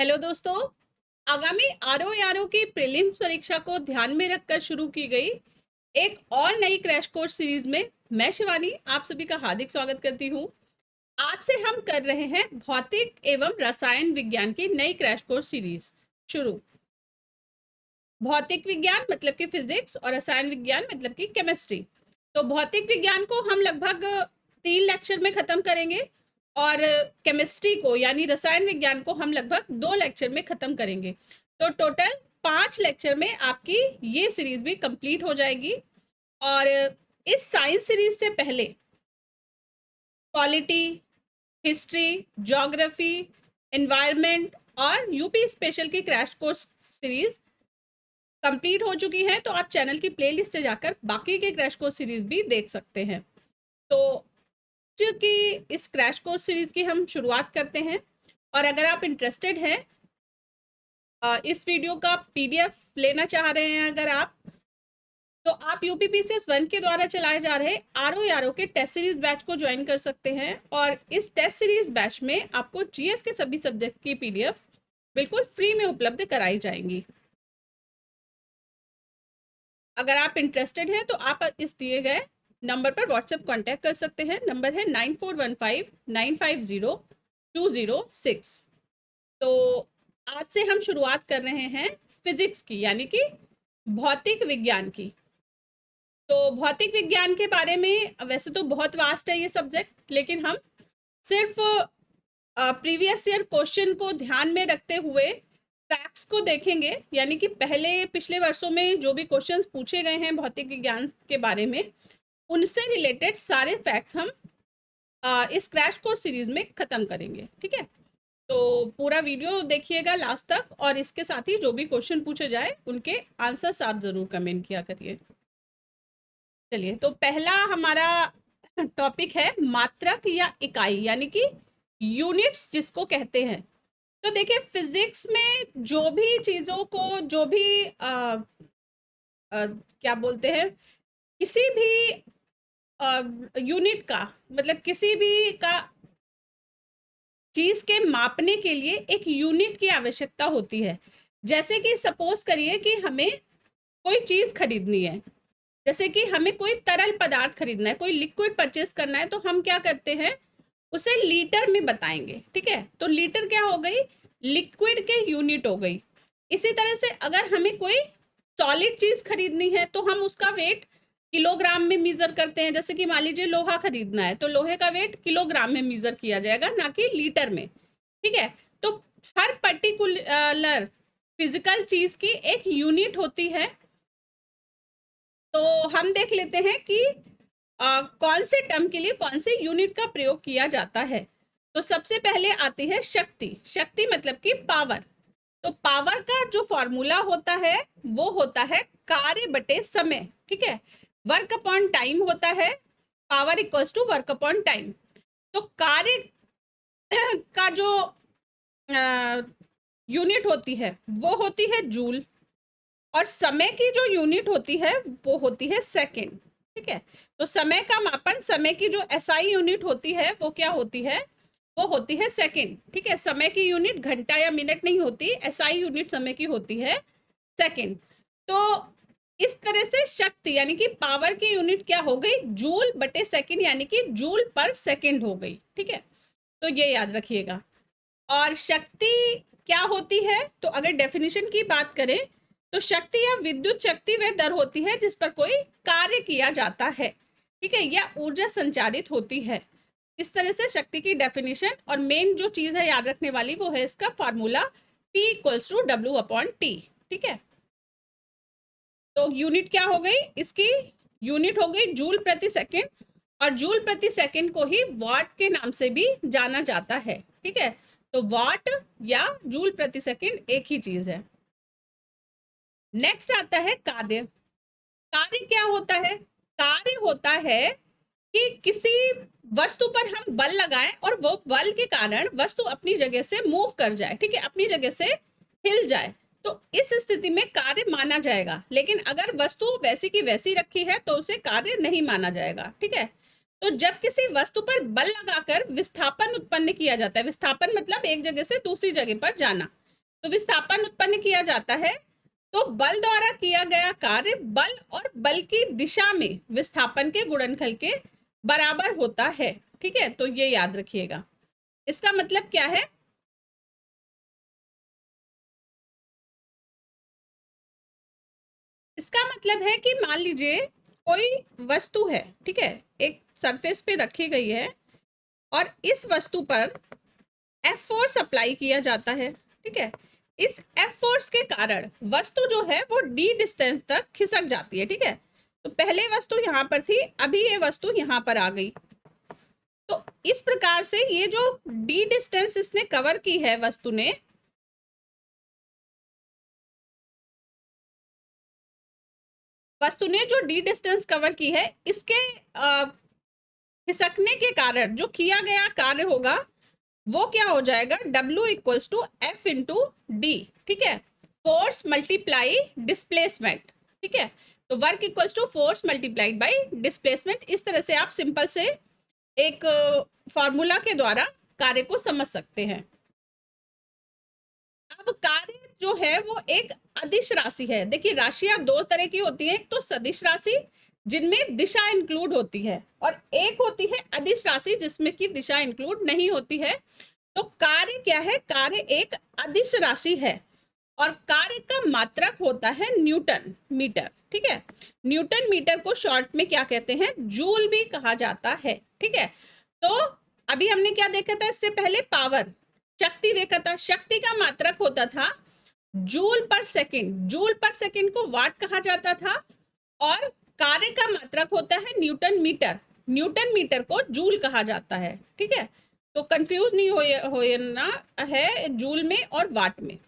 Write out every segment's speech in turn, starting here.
Hello दोस्तों। आगामी RO की प्रीलिम्स परीक्षा को ध्यान में रखकर शुरू की गई एक और नई क्रैश कोर्स सीरीज में मैं शिवानी आप सभी का हार्दिक स्वागत करती हूँ। आज से हम कर रहे हैं भौतिक एवं रसायन विज्ञान की नई क्रैश कोर्स सीरीज शुरू। भौतिक विज्ञान मतलब कि फिजिक्स और रसायन विज्ञान मतलब कि केमिस्ट्री। तो भौतिक विज्ञान को हम लगभग 3 लेक्चर में खत्म करेंगे और केमिस्ट्री को यानी रसायन विज्ञान को हम लगभग 2 लेक्चर में खत्म करेंगे। तो टोटल 5 लेक्चर में आपकी ये सीरीज भी कंप्लीट हो जाएगी। और इस साइंस सीरीज से पहले पॉलिटी, हिस्ट्री, ज्योग्राफी, एनवायरनमेंट और यूपी स्पेशल की क्रैश कोर्स सीरीज कंप्लीट हो चुकी है। तो आप चैनल की प्लेलिस्ट से जाकर बाकी के क्रैश कोर्स सीरीज भी देख सकते हैं। तो कि इस क्रैश कोर्स सीरीज की हम शुरुआत करते हैं। और अगर आप इंटरेस्टेड हैं इस वीडियो का पीडीएफ लेना चाह रहे हैं अगर आप, तो आप यूपीपीसीएस 1 के द्वारा चलाए जा रहे आरओ के टेस्ट सीरीज बैच को ज्वाइन कर सकते हैं। और इस टेस्ट सीरीज बैच में आपको जीएस के सभी सब्जेक्ट की पीडीएफ बिल्कुल फ्री में उपलब्ध कराई जाएंगी। अगर आप इंटरेस्टेड हैं तो आप इस दिए गए नंबर पर व्हाट्सएप कांटेक्ट कर सकते हैं। नंबर है 9415950206। तो आज से हम शुरुआत कर रहे हैं फिजिक्स की यानी कि भौतिक विज्ञान की। तो भौतिक विज्ञान के बारे में वैसे तो बहुत वास्ट है ये सब्जेक्ट, लेकिन हम सिर्फ प्रीवियस ईयर क्वेश्चन को ध्यान में रखते हुए फैक्ट्स को देखेंगे। यानी कि पिछले वर्षों में जो भी क्वेश्चंस पूछे गए हैं भौतिक विज्ञान के बारे में, उनसे रिलेटेड सारे फैक्ट्स हम इस क्रैश कोर्स सीरीज में खत्म करेंगे। ठीक है, तो पूरा वीडियो देखिएगा लास्ट तक और इसके साथ ही जो भी क्वेश्चन पूछे जाए उनके आंसर्स आप जरूर कमेंट किया करिए। चलिए, तो पहला हमारा टॉपिक है मात्रक या इकाई यानी कि यूनिट्स जिसको कहते हैं। तो देखिए, फिजिक्स में जो भी चीज़ों को जो भी क्या बोलते हैं, किसी भी यूनिट का मतलब किसी भी का चीज के मापने के लिए एक यूनिट की आवश्यकता होती है। जैसे कि सपोज करिए कि हमें कोई चीज खरीदनी है, जैसे कि हमें कोई तरल पदार्थ खरीदना है, कोई लिक्विड परचेस करना है, तो हम क्या करते हैं, उसे लीटर में बताएंगे। ठीक है, तो लीटर क्या हो गई, लिक्विड के यूनिट हो गई। इसी तरह से अगर हमें कोई सॉलिड चीज खरीदनी है तो हम उसका वेट किलोग्राम में मीजर करते हैं। जैसे कि मान लीजिए लोहा खरीदना है तो लोहे का वेट किलोग्राम में मीजर किया जाएगा, ना कि लीटर में। ठीक है, तो हर पर्टिकुलर फिजिकल चीज की एक यूनिट होती है। तो हम देख लेते हैं कि कौन से टर्म के लिए कौन से यूनिट का प्रयोग किया जाता है। तो सबसे पहले आती है शक्ति। शक्ति मतलब कि पावर। तो पावर का जो फॉर्मूला होता है वो होता है कार्य बटे समय। ठीक है, वर्क अपॉन टाइम होता है, power equals to work upon time. तो कार्य का जो यूनिट होती है वो होती है जूल, और समय की जो यूनिट होती है वो होती है सेकेंड। ठीक है, तो समय का मापन, समय की जो एसआई यूनिट होती है वो क्या होती है, वो होती है सेकेंड। ठीक है, समय की यूनिट घंटा या मिनट नहीं होती, एसआई यूनिट समय की होती है सेकेंड। तो इस तरह से शक्ति यानी कि पावर की यूनिट क्या हो गई, जूल बटे सेकेंड यानी कि जूल पर सेकेंड हो गई। ठीक है, तो ये याद रखिएगा। और शक्ति क्या होती है, तो अगर डेफिनेशन की बात करें तो शक्ति या विद्युत शक्ति वह दर होती है जिस पर कोई कार्य किया जाता है। ठीक है, या ऊर्जा संचारित होती है। इस तरह से शक्ति की डेफिनेशन और मेन जो चीज है याद रखने वाली वो है इसका formula P equals to W upon T। ठीक है, तो यूनिट क्या हो गई, इसकी यूनिट हो गई जूल प्रति सेकेंड, और जूल प्रति सेकेंड को ही वाट के नाम से भी जाना जाता है। ठीक है, तो वाट या जूल प्रति सेकेंड एक ही चीज है। नेक्स्ट आता है कार्य। कार्य क्या होता है, कार्य होता है कि किसी वस्तु पर हम बल लगाएं और वो बल के कारण वस्तु अपनी जगह से मूव कर जाए। ठीक है, अपनी जगह से हिल जाए, तो इस स्थिति में कार्य माना जाएगा। लेकिन अगर वस्तु वैसी की वैसी रखी है तो उसे कार्य नहीं माना जाएगा। ठीक है, तो जब किसी वस्तु पर बल लगाकर विस्थापन उत्पन्न किया जाता है, विस्थापन मतलब एक जगह से दूसरी जगह पर जाना, तो विस्थापन उत्पन्न किया जाता है, तो बल द्वारा किया गया कार्य बल और बल की दिशा में विस्थापन के गुणनफल के बराबर होता है। ठीक है, तो ये याद रखिएगा। इसका मतलब क्या है? इसका मतलब है कि मान लीजिए कोई वस्तु है, ठीक है, एक सरफेस पे रखी गई है और इस वस्तु पर एफ फोर्स अप्लाई किया जाता है। ठीक है, इस एफ फोर्स के कारण वस्तु जो है वो डी डिस्टेंस तक खिसक जाती है। ठीक है, तो पहले वस्तु यहाँ पर थी, अभी ये वस्तु यहाँ पर आ गई। तो इस प्रकार से ये जो डी डिस्टेंस इसने कवर की है, वस्तु ने जो डी डिस्टेंस कवर की है, इसके खिसकने के कारण जो किया गया कार्य होगा वो क्या हो जाएगा? W equals to F into D. ठीक है, फोर्स मल्टीप्लाई डिस्प्लेसमेंट। ठीक है, तो work equals to force multiplied by displacement. इस तरह से आप सिंपल से एक फॉर्मूला के द्वारा कार्य को समझ सकते हैं। अब कार्य जो है वो एक अदिश राशि है। देखिए, राशियां दो तरह की होती है, एक तो सदिश राशि जिनमें दिशा इंक्लूड होती है, और एक होती है अदिश राशि जिसमें की दिशा इंक्लूड नहीं होती है। तो कार्य क्या है? कार्य एक अदिश राशि है और कार्य का मात्रक होता है न्यूटन मीटर। ठीक है, न्यूटन मीटर को शॉर्ट में क्या कहते हैं? जूल भी कहा जाता है। ठीक है, तो अभी हमने क्या देखा था? इससे पहले पावर, शक्ति देखा था। शक्ति का मात्रक होता था जूल पर सेकंड। जूल पर सेकंड को वाट कहा जाता था, और कार्य का मात्रक होता है न्यूटन मीटर। न्यूटन मीटर को जूल कहा जाता है। ठीक है, तो कंफ्यूज नहीं होना है जूल में और वाट में।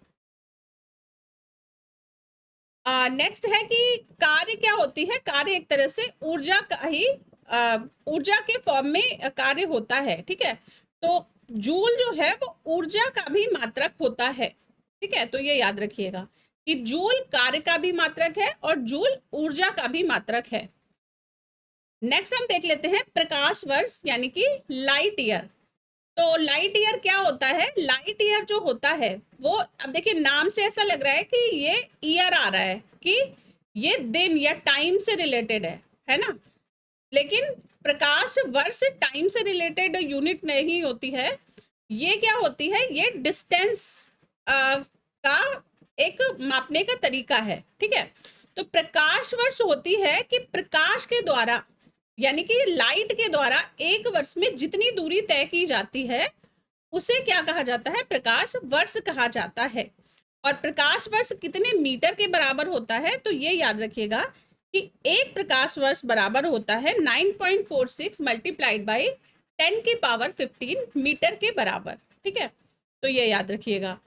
नेक्स्ट है कि कार्य क्या होती है? कार्य एक तरह से ऊर्जा का ही ऊर्जा के फॉर्म में कार्य होता है। ठीक है, तो जूल जो है वो ऊर्जा का भी मात्रक होता है। ठीक है, तो ये याद रखिएगा कि जूल कार्य का भी मात्रक है और जूल ऊर्जा का भी मात्रक है। नेक्स्ट हम देख लेते हैं प्रकाश वर्ष यानी कि लाइट ईयर। तो लाइट ईयर क्या होता है? लाइट ईयर जो होता है वो, अब देखिए नाम से ऐसा लग रहा है कि ये ईयर आ रहा है, कि ये दिन या टाइम से रिलेटेड है ना? लेकिन प्रकाश वर्ष टाइम से रिलेटेड यूनिट नहीं होती है। ये क्या होती है? ये डिस्टेंस का एक मापने का तरीका है। ठीक है, तो प्रकाश वर्ष होती है कि प्रकाश के द्वारा यानी कि लाइट के द्वारा एक वर्ष में जितनी दूरी तय की जाती है उसे क्या कहा जाता है? प्रकाश वर्ष कहा जाता है। और प्रकाश वर्ष कितने मीटर के बराबर होता है? तो ये याद रखिएगा कि एक प्रकाश वर्ष बराबर होता है 9.46 मल्टीप्लाइड बाई 10 की पावर 15 मीटर के बराबर। ठीक है, तो ये याद रखिएगा।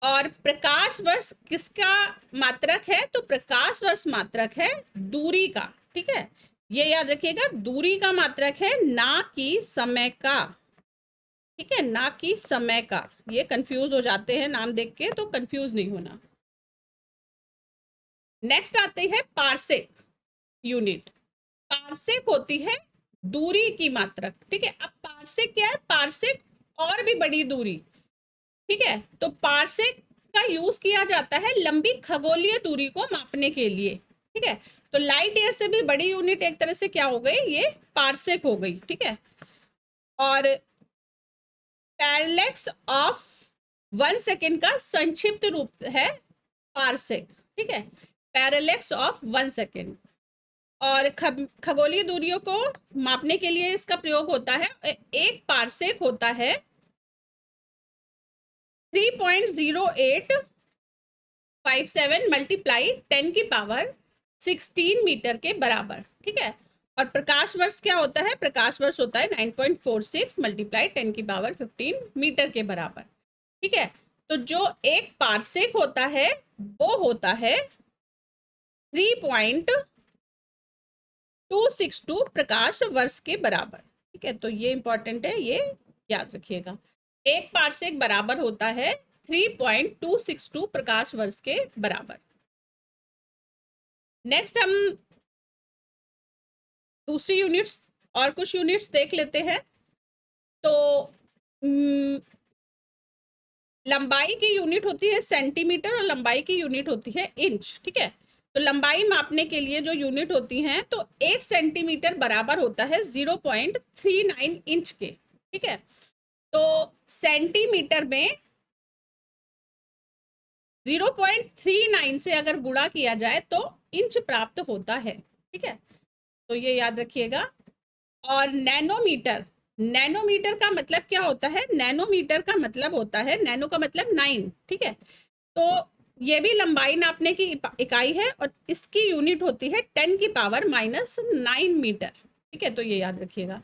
और प्रकाश वर्ष किसका मात्रक है? तो प्रकाश वर्ष मात्रक है दूरी का। ठीक है, ये याद रखिएगा, दूरी का मात्रक है, ना कि समय का। ठीक है, ना कि समय का। ये कंफ्यूज हो जाते हैं नाम देख के, तो कंफ्यूज नहीं होना। नेक्स्ट आते हैं पार्सेक यूनिट। पार्सेक होती है दूरी की मात्रक। ठीक है, अब पार्सेक क्या है? पार्सेक और भी बड़ी दूरी। ठीक है, तो पार्सेक का यूज किया जाता है लंबी खगोलीय दूरी को मापने के लिए। ठीक है, तो लाइट ईयर से भी बड़ी यूनिट एक तरह से क्या हो गई? ये पार्सेक हो गई। ठीक है, और पैरेलैक्स ऑफ 1 सेकेंड का संक्षिप्त रूप है पार्सेक। ठीक है, पैरेलैक्स ऑफ 1 सेकेंड। और खगोलीय दूरियों को मापने के लिए इसका प्रयोग होता है। एक पार्सेक होता है 3.0857 मल्टीप्लाई 10 की पावर 16 मीटर के बराबर। ठीक है, और प्रकाश वर्ष क्या होता है? प्रकाश वर्ष होता है 9.46 मल्टीप्लाई 10 की पावर 15 मीटर के बराबर। ठीक है, तो जो एक पार्सेक होता है वो होता है 3.262 प्रकाश वर्ष के बराबर। ठीक है, तो ये इंपॉर्टेंट है, ये याद रखिएगा। एक पार्सेक बराबर होता है 3.262 प्रकाश वर्ष के बराबर। नेक्स्ट हम दूसरी यूनिट्स और कुछ यूनिट्स देख लेते हैं। तो लंबाई की यूनिट होती है सेंटीमीटर और लंबाई की यूनिट होती है इंच, ठीक है। तो लंबाई मापने के लिए जो यूनिट होती हैं, तो 1 सेंटीमीटर बराबर होता है 0.39 इंच के, ठीक है। तो सेंटीमीटर में 0.39 से अगर गुणा किया जाए तो इंच प्राप्त होता है, ठीक है। तो ये याद रखिएगा। और नैनोमीटर, नैनोमीटर का मतलब क्या होता है? नैनोमीटर का मतलब होता है, नैनो का मतलब 9, ठीक है। तो ये भी लंबाई नापने की इकाई है और इसकी यूनिट होती है 10⁻⁹ मीटर, ठीक है। तो ये याद रखिएगा,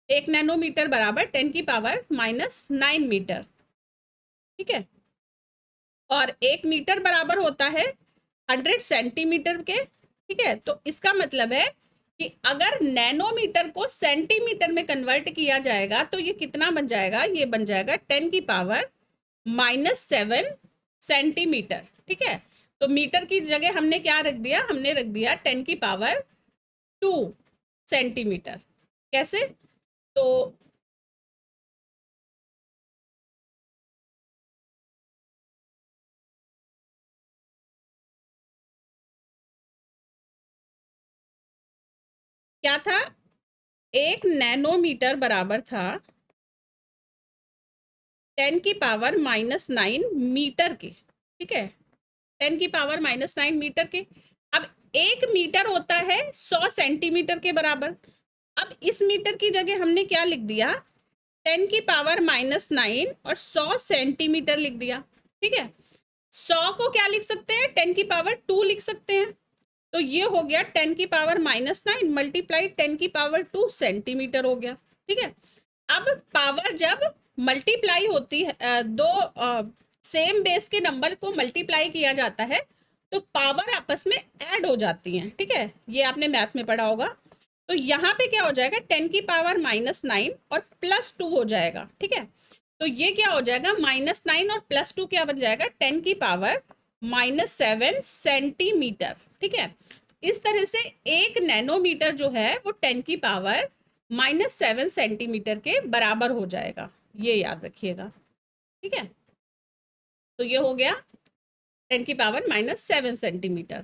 1 नैनोमीटर बराबर 10⁻⁹ मीटर, ठीक है। और 1 मीटर बराबर होता है 100 सेंटीमीटर के, ठीक है। तो इसका मतलब है कि अगर नैनोमीटर को सेंटीमीटर में कन्वर्ट किया जाएगा तो ये कितना बन जाएगा? ये बन जाएगा 10⁻⁻7 सेंटीमीटर, ठीक है। तो मीटर की जगह हमने क्या रख दिया? हमने रख दिया 10⁻2 सेंटीमीटर। कैसे? तो क्या था? 1 नैनोमीटर बराबर था 10⁻⁹ मीटर के, ठीक है। 10⁻⁹ मीटर के। अब 1 मीटर होता है 100 सेंटीमीटर के बराबर। अब इस मीटर की जगह हमने क्या लिख दिया? 10⁻⁹ और 100 सेंटीमीटर लिख दिया, ठीक है। 100 को क्या लिख सकते हैं? 10⁻2 लिख सकते हैं। तो ये हो गया 10⁻⁹ मल्टीप्लाई 10⁻2 सेंटीमीटर हो गया, ठीक है। अब पावर जब मल्टीप्लाई होती है, दो सेम बेस के नंबर को मल्टीप्लाई किया जाता है तो पावर आपस में ऐड हो जाती हैं, ठीक है। ये आपने मैथ में पढ़ा होगा। तो यहाँ पे क्या हो जाएगा? 10⁻⁹ और +2 हो जाएगा, ठीक है। तो ये क्या हो जाएगा? -9 और +2 क्या बन जाएगा? 10⁻⁻7 सेंटीमीटर, ठीक है। इस तरह से 1 नैनोमीटर जो है वो 10⁻⁻7 सेंटीमीटर के बराबर हो जाएगा, ये याद रखिएगा, ठीक है। तो ये हो गया 10⁻⁻7 सेंटीमीटर।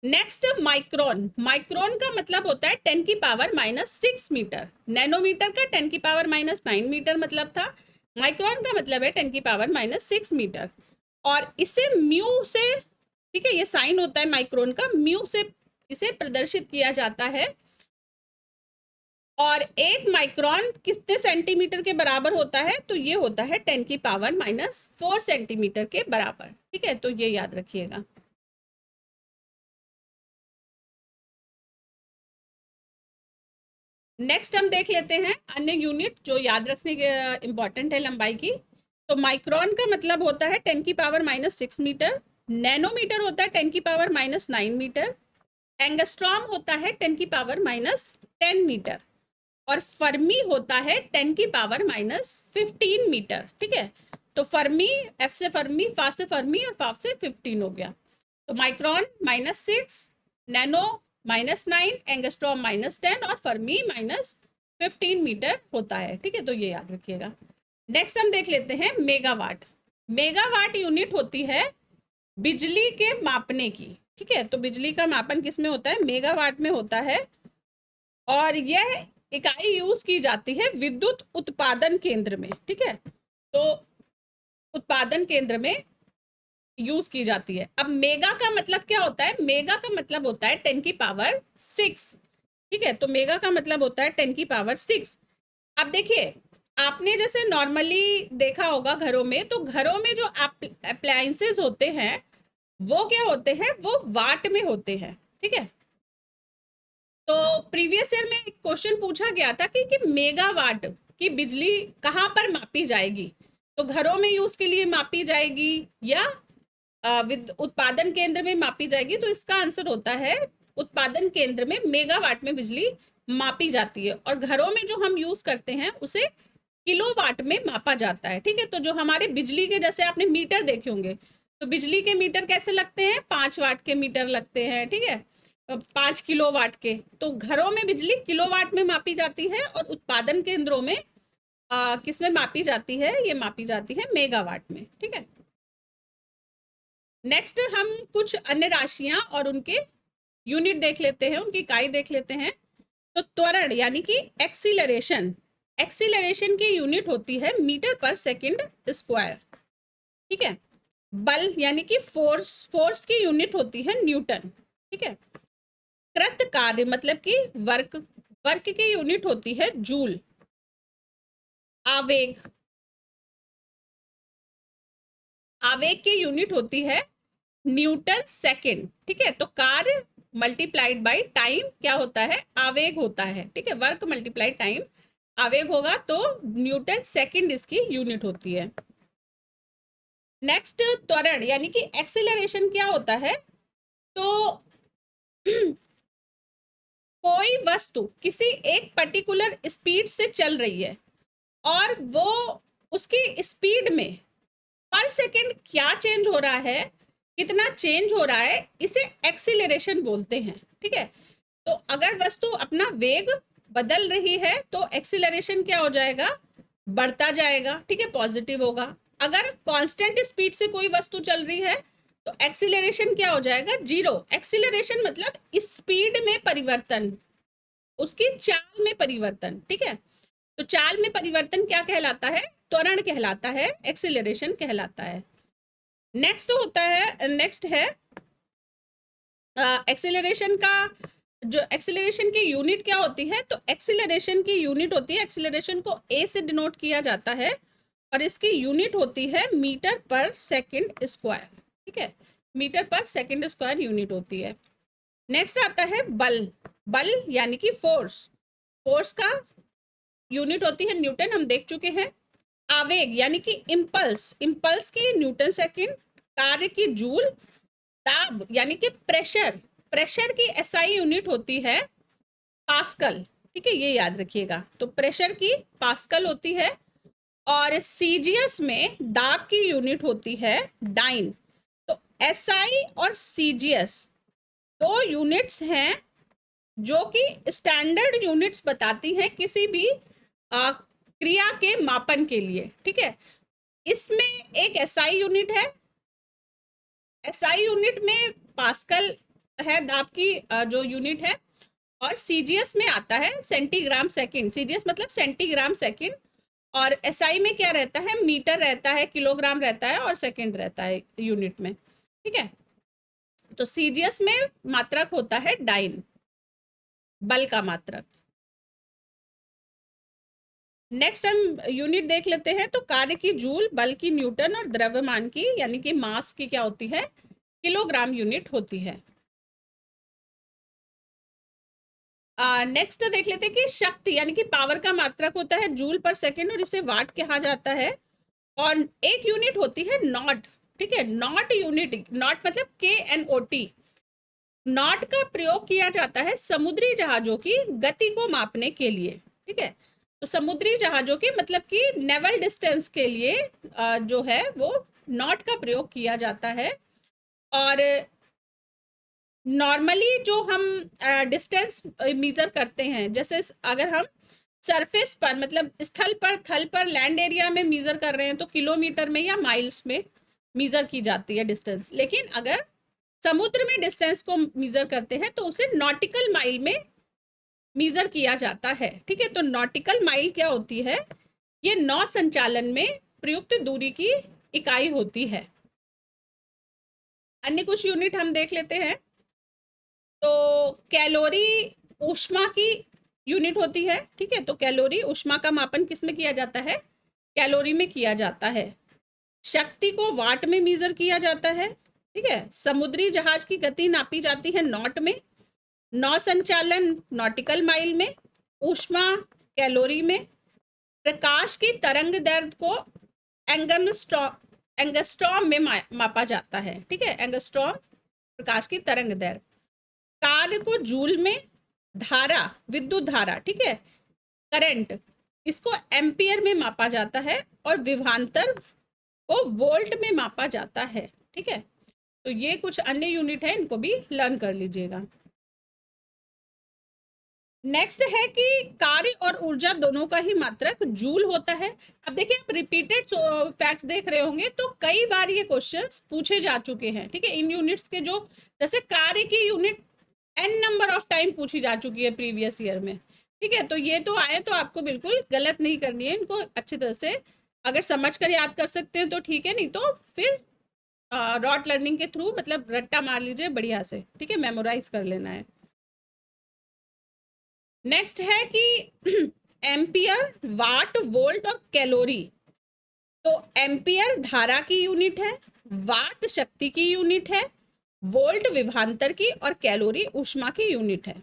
नेक्स्ट माइक्रोन, माइक्रोन का मतलब होता है 10⁻⁻6 मीटर। नैनोमीटर का 10⁻⁻9 मीटर मतलब था, माइक्रोन का मतलब है 10⁻⁻6 मीटर। और इसे म्यू से, ठीक है, ये साइन होता है माइक्रोन का, म्यू से इसे प्रदर्शित किया जाता है। और 1 माइक्रोन कितने सेंटीमीटर के बराबर होता है? तो ये होता है 10⁻⁻4 सेंटीमीटर के बराबर, ठीक है। तो ये याद रखिएगा। नेक्स्ट हम देख लेते हैं अन्य यूनिट जो याद रखने के इंपॉर्टेंट है लंबाई की। तो माइक्रोन का मतलब होता है 10⁻⁻6 मीटर, नैनोमीटर होता है 10⁻⁻9 मीटर, एंगस्ट्रॉम होता है 10⁻⁻10 मीटर और फर्मी होता है 10⁻⁻15 मीटर, ठीक है। तो फर्मी, एफ से फर्मी, फा से फर्मी और फा से 15 हो गया। तो माइक्रोन -6, नैनो -9, एंगस्ट्रॉम -10 और फर्मी -15 मीटर होता है, ठीक है। तो ये याद रखिएगा। नेक्स्ट हम देख लेते हैं मेगावाट। मेगावाट यूनिट होती है बिजली के मापने की, ठीक है। तो बिजली का मापन किस में होता है? मेगावाट में होता है। और यह इकाई यूज की जाती है विद्युत उत्पादन केंद्र में, ठीक है। तो उत्पादन केंद्र में यूज की जाती है। अब मेगा का मतलब क्या होता है? मेगा का मतलब होता है 10⁶, ठीक है। तो मेगा का मतलब होता है 10⁶। अब देखिए, आपने जैसे नॉर्मली देखा होगा घरों में, तो घरों में जो अप्लायंसेस होते हैं वो क्या होते हैं? वो वाट में होते हैं, ठीक है। तो प्रीवियस ईयर में एक क्वेश्चन पूछा गया था कि मेगावाट की बिजली कहाँ पर मापी जाएगी? तो घरों में यूज के लिए मापी जाएगी या उत्पादन केंद्र में मापी जाएगी? तो इसका आंसर होता है उत्पादन केंद्र में मेगावाट में बिजली मापी जाती है और घरों में जो हम यूज करते हैं उसे किलोवाट में मापा जाता है, ठीक है। तो जो हमारे बिजली के, जैसे आपने मीटर देखे होंगे, तो बिजली के मीटर कैसे लगते हैं? 5 वाट के मीटर लगते हैं, ठीक है, 5 किलोवाट के। तो घरों में बिजली किलोवाट में मापी जाती है और उत्पादन केंद्रों में किस में मापी जाती है? ये मापी जाती है मेगावाट में, ठीक है। नेक्स्ट हम कुछ अन्य राशियां और उनके यूनिट देख लेते हैं, उनकी इकाई देख लेते हैं। तो त्वरण यानी कि एक्सीलरेशन, एक्सीलरेशन की यूनिट होती है मीटर पर सेकंड स्क्वायर, ठीक है। बल यानी कि फोर्स, फोर्स की यूनिट होती है न्यूटन, ठीक है। कृत कार्य मतलब कि वर्क, वर्क की यूनिट होती है जूल। आवेग, आवेग की यूनिट होती है न्यूटन सेकंड, ठीक है। तो कार्य मल्टीप्लाइड बाय टाइम क्या होता है? आवेग होता है, ठीक है। वर्क मल्टीप्लाइड टाइम आवेग होगा, तो न्यूटन सेकंड इसकी यूनिट होती है। नेक्स्ट त्वरण यानी कि एक्सीलरेशन क्या होता है? तो कोई वस्तु किसी एक पर्टिकुलर स्पीड से चल रही है और वो उसकी स्पीड में पर सेकंड क्या चेंज हो रहा है, कितना चेंज हो रहा है, इसे एक्सीलरेशन बोलते हैं, ठीक है। तो अगर वस्तु अपना वेग बदल रही है तो एक्सीलरेशन क्या हो जाएगा? बढ़ता जाएगा, ठीक है, पॉजिटिव होगा। अगर कांस्टेंट स्पीड से कोई वस्तु चल रही है तो एक्सीलरेशन क्या हो जाएगा? जीरो। एक्सीलरेशन मतलब स्पीड में परिवर्तन, उसकी चाल में परिवर्तन, ठीक है। तो चाल में परिवर्तन क्या कहलाता है? त्वरण कहलाता है, एक्सीलरेशन कहलाता है। नेक्स्ट होता है, नेक्स्ट है एक्सीलरेशन का, जो एक्सीलरेशन की यूनिट क्या होती है? तो एक्सीलरेशन की यूनिट होती है, एक्सीलरेशन को ए से डिनोट किया जाता है और इसकी यूनिट होती है मीटर पर सेकंड स्क्वायर, ठीक है। मीटर पर सेकंड स्क्वायर यूनिट होती है। नेक्स्ट आता है बल, बल यानी कि फोर्स, फोर्स का यूनिट होती है न्यूटन, हम देख चुके हैं। आवेग यानी कि इम्पल्स, इम्पल्स की न्यूटन सेकंड, कार्य की जूल, दाब यानी कि प्रेशर, प्रेशर की एसआई यूनिट होती है पास्कल, ठीक है, ये याद रखिएगा। तो प्रेशर की पास्कल होती है। और सीजीएस में दाब की यूनिट होती है डाइन। तो एसआई और सीजीएस दो यूनिट्स हैं जो कि स्टैंडर्ड यूनिट्स बताती हैं किसी भी क्रिया के मापन के लिए, ठीक है। इसमें एक एसआई यूनिट है, एसआई यूनिट में पास्कल है दाब की जो यूनिट है, और सीजीएस में आता है सेंटीग्राम सेकंड, सीजीएस मतलब सेंटीग्राम सेकंड, और एसआई में क्या रहता है? मीटर रहता है, किलोग्राम रहता है और सेकंड रहता है यूनिट में, ठीक है। तो सीजीएस में मात्रक होता है डाइन, बल का मात्रक। नेक्स्ट हम यूनिट देख लेते हैं। तो कार्य की जूल, बल की न्यूटन और द्रव्यमान की यानी कि मास की क्या होती है? किलोग्राम यूनिट होती है। नेक्स्ट देख लेते हैं कि शक्ति यानी कि पावर का मात्रक होता है जूल पर सेकंड और इसे वाट कहा जाता है। और एक यूनिट होती है नॉट, ठीक है। नॉट यूनिट, नॉट मतलब KNOT, नॉट का प्रयोग किया जाता है समुद्री जहाजों की गति को मापने के लिए, ठीक है। तो समुद्री जहाजों के मतलब कि नेवल डिस्टेंस के लिए जो है वो नॉट का प्रयोग किया जाता है। और नॉर्मली जो हम डिस्टेंस मेजर करते हैं, जैसे अगर हम सरफेस पर मतलब स्थल पर, थल पर, लैंड एरिया में मेजर कर रहे हैं तो किलोमीटर में या माइल्स में मेजर की जाती है डिस्टेंस। लेकिन अगर समुद्र में डिस्टेंस को मेजर करते हैं तो उसे नॉटिकल माइल में मेजर किया जाता है, ठीक है। तो नॉटिकल माइल क्या होती है? ये नौ संचालन में प्रयुक्त दूरी की इकाई होती है। अन्य कुछ यूनिट हम देख लेते हैं। तो कैलोरी ऊष्मा की यूनिट होती है, ठीक है। तो कैलोरी, ऊष्मा का मापन किस में किया जाता है? कैलोरी में किया जाता है। शक्ति को वाट में मेजर किया जाता है, ठीक है। समुद्री जहाज की गति नापी जाती है नॉट में, नौ संचालन नॉटिकल माइल में, ऊष्मा कैलोरी में, प्रकाश की तरंग दैर्ध्य को एंगस्ट्रॉम में मापा जाता है, ठीक है। एंगस्ट्रॉम प्रकाश की तरंग दैर्ध्य, कार्य को जूल में, धारा विद्युत धारा, ठीक है, करंट, इसको एम्पियर में मापा जाता है, और विभवांतर को वोल्ट में मापा जाता है, ठीक है। तो ये कुछ अन्य यूनिट है, इनको भी लर्न कर लीजिएगा। नेक्स्ट है कि कार्य और ऊर्जा दोनों का ही मात्रक जूल होता है। अब देखिए, आप रिपीटेड फैक्ट्स देख रहे होंगे तो कई बार ये क्वेश्चंस पूछे जा चुके हैं, ठीक है। इन यूनिट्स के जो, जैसे कार्य की unit n number of time पूछी जा चुकी है प्रीवियस ईयर में, ठीक है। तो ये तो आए तो आपको बिल्कुल गलत नहीं करनी है, इनको अच्छी तरह से अगर समझ कर याद कर सकते हैं तो ठीक है, नहीं तो फिर रॉट लर्निंग के थ्रू मतलब रट्टा मार लीजिए बढ़िया से, ठीक है, मेमोराइज कर लेना है। नेक्स्ट है कि एम्पियर, वाट, वोल्ट और कैलोरी। तो एम्पियर धारा की यूनिट है, वाट शक्ति की यूनिट है, वोल्ट विभवांतर की और कैलोरी ऊष्मा की यूनिट है।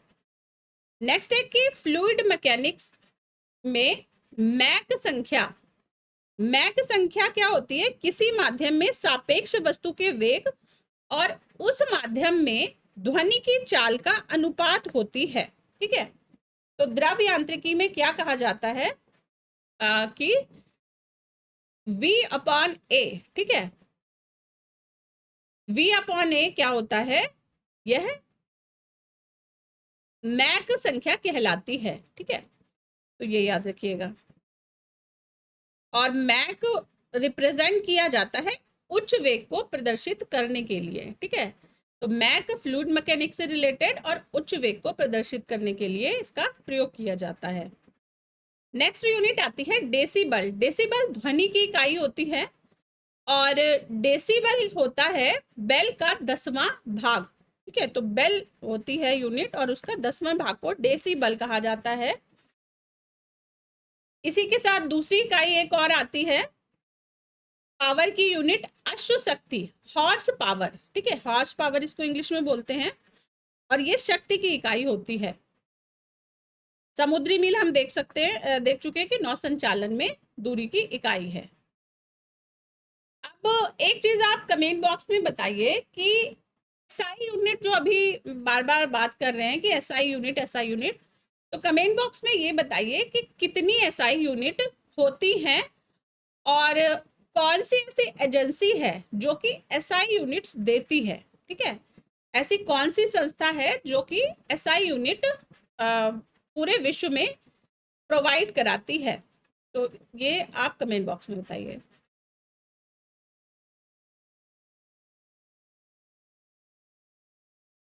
नेक्स्ट है कि फ्लूइड मैकेनिक्स में मैक संख्या क्या होती है? किसी माध्यम में सापेक्ष वस्तु के वेग और उस माध्यम में ध्वनि की चाल का अनुपात होती है, ठीक है। तो द्रव यांत्रिकी में क्या कहा जाता है कि V अपॉन ए, ठीक है, V अपॉन ए क्या होता है? यह मैक संख्या कहलाती है, ठीक है। तो ये याद रखिएगा। और मैक रिप्रेजेंट किया जाता है उच्च वेग को प्रदर्शित करने के लिए, ठीक है। तो मैक फ्लूइड मैकेनिक्स से रिलेटेड और उच्च वेग को प्रदर्शित करने के लिए इसका प्रयोग किया जाता है। नेक्स्ट यूनिट आती है डेसिबल। डेसिबल ध्वनि की इकाई होती है और डेसिबल होता है बेल का 10वां भाग, ठीक है। तो बेल होती है यूनिट और उसका 10वां भाग को डेसिबल कहा जाता है। इसी के साथ दूसरी इकाई एक और आती है, पावर की यूनिट अश्व शक्ति, हॉर्स पावर, ठीक है, हॉर्स पावर इसको इंग्लिश में बोलते हैं और ये शक्ति की इकाई होती है। समुद्री मील हम देख सकते हैं, देख चुके हैं कि नौ संचालन में दूरी की इकाई है। अब एक चीज आप कमेंट बॉक्स में बताइए कि एसआई यूनिट जो अभी बार बार बात कर रहे हैं कि एसआई यूनिट, तो कमेंट बॉक्स में ये बताइए कि कितनी एसआई यूनिट होती हैं और कौन सी ऐसी एजेंसी है जो कि एसआई यूनिट्स देती है, ठीक है। ऐसी कौन सी संस्था है जो कि एसआई यूनिट पूरे विश्व में प्रोवाइड कराती है? तो ये आप कमेंट बॉक्स में बताइए।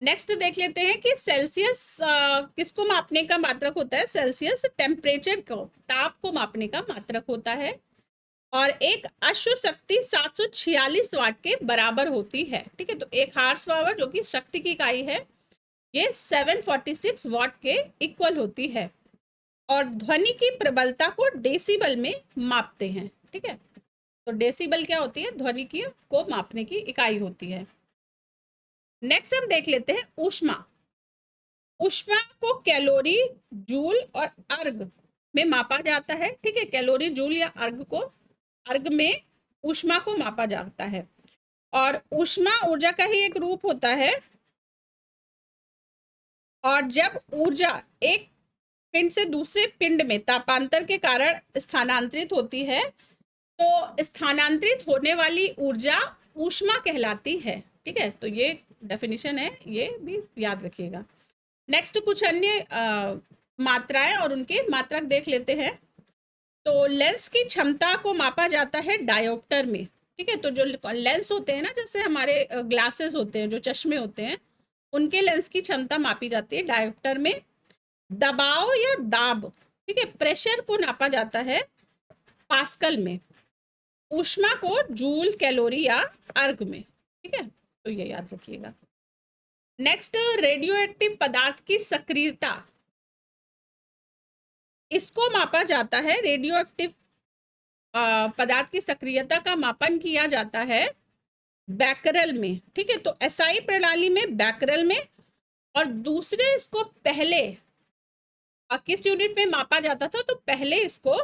नेक्स्ट देख लेते हैं कि सेल्सियस किसको मापने का मात्रक होता है? सेल्सियस टेम्परेचर को, ताप को मापने का मात्रक होता है और एक अश्व शक्ति 746 वाट के बराबर होती है, ठीक है। तो एक हार्स पावर जो कि शक्ति की इकाई है, ये 746 वाट के इक्वल होती है और ध्वनि की प्रबलता को डेसिबल में मापते हैं, ठीक है। तो डेसिबल क्या होती है? ध्वनि की को मापने की इकाई होती है। नेक्स्ट हम देख लेते हैं ऊष्मा। ऊष्मा को कैलोरी, जूल और अर्ग में मापा जाता है, ठीक है। कैलोरी, जूल या अर्ग को, अर्ग में ऊष्मा को मापा जाता है और ऊष्मा ऊर्जा का ही एक रूप होता है और जब ऊर्जा एक पिंड से दूसरे पिंड में तापांतर के कारण स्थानांतरित होती है तो स्थानांतरित होने वाली ऊर्जा ऊष्मा कहलाती है, ठीक है। तो ये डेफिनेशन है, ये भी याद रखिएगा। नेक्स्ट कुछ अन्य मात्राएं और उनके मात्रक देख लेते हैं। तो लेंस की क्षमता को मापा जाता है डायोप्टर में, ठीक है। तो जो लेंस होते हैं ना, जैसे हमारे ग्लासेस होते हैं, जो चश्मे होते हैं, उनके लेंस की क्षमता मापी जाती है डायोप्टर में। दबाव या दाब, ठीक है, प्रेशर को नापा जाता है पास्कल में। ऊष्मा को जूल, कैलोरी या अर्ग में, ठीक है। तो ये याद रखिएगा। नेक्स्ट, रेडियो एक्टिव पदार्थ की सक्रियता, इसको मापा जाता है, रेडियो एक्टिव पदार्थ की सक्रियता का मापन किया जाता है बैकरल में, ठीक है। तो एसआई प्रणाली में बैकरल में, और दूसरे इसको पहले किस यूनिट में मापा जाता था? तो पहले इसको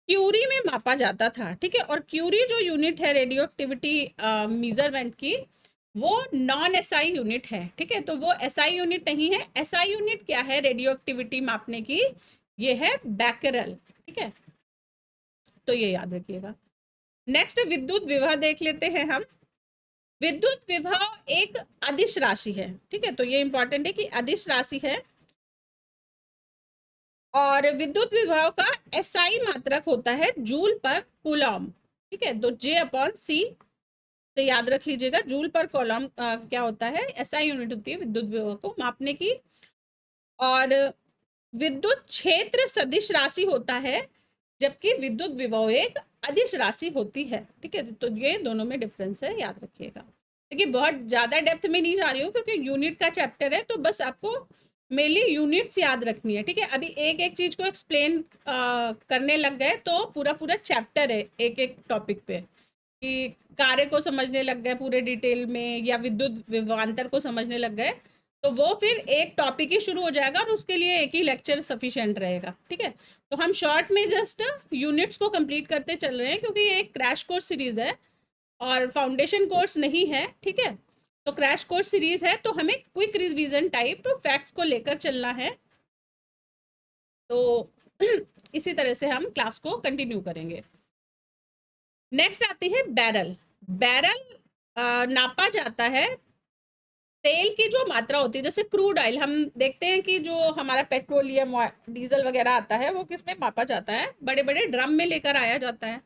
क्यूरी में मापा जाता था, ठीक है। और क्यूरी जो यूनिट है रेडियो एक्टिविटी मेजरमेंट की, वो नॉन एसआई यूनिट है, ठीक है। तो वो एसआई यूनिट नहीं है। एसआई यूनिट क्या है रेडियो एक्टिविटी मापने की? ये है बैकरल, ठीक है। तो ये याद रखिएगा। नेक्स्ट विद्युत विभव देख लेते हैं हम। विद्युत विभव एक अदिश राशि है, ठीक है। तो ये इंपॉर्टेंट है कि अदिश राशि है और विद्युत विभव का एसआई मात्रक होता है जूल पर कूलम, ठीक है। तो J/C, तो याद रख लीजिएगा, जूल पर कूलम क्या होता है, एसआई यूनिट होती है विद्युत विभव को मापने की। और विद्युत क्षेत्र सदिश राशि होता है, जबकि विद्युत विभव एक अदिश राशि होती है, ठीक है। तो ये दोनों में डिफरेंस है, याद रखिएगा। देखिए बहुत ज्यादा डेप्थ में नहीं जा रही हूँ क्योंकि यूनिट का चैप्टर है, तो बस आपको मेनली यूनिट्स याद रखनी है, ठीक है। अभी एक एक चीज को एक्सप्लेन करने लग गए तो पूरा पूरा चैप्टर है एक एक टॉपिक पे, कि कार्य को समझने लग गए पूरे डिटेल में, या विद्युत विभवांतर को समझने लग गए, तो वो फिर एक टॉपिक ही शुरू हो जाएगा और उसके लिए एक ही लेक्चर सफिशिएंट रहेगा, ठीक है। तो हम शॉर्ट में जस्ट यूनिट्स को कंप्लीट करते चल रहे हैं, क्योंकि ये एक क्रैश कोर्स सीरीज है और फाउंडेशन कोर्स नहीं है, ठीक है। तो क्रैश कोर्स सीरीज है, तो हमें क्विक रिवीजन टाइप फैक्ट्स को लेकर चलना है। तो इसी तरह से हम क्लास को कंटिन्यू करेंगे। नेक्स्ट आती है बैरल। बैरल नापा जाता है तेल की जो मात्रा होती है, जैसे क्रूड ऑयल हम देखते हैं कि जो हमारा पेट्रोलियम डीजल वगैरह आता है वो किस में मापा जाता है, बड़े बड़े ड्रम में लेकर आया जाता है।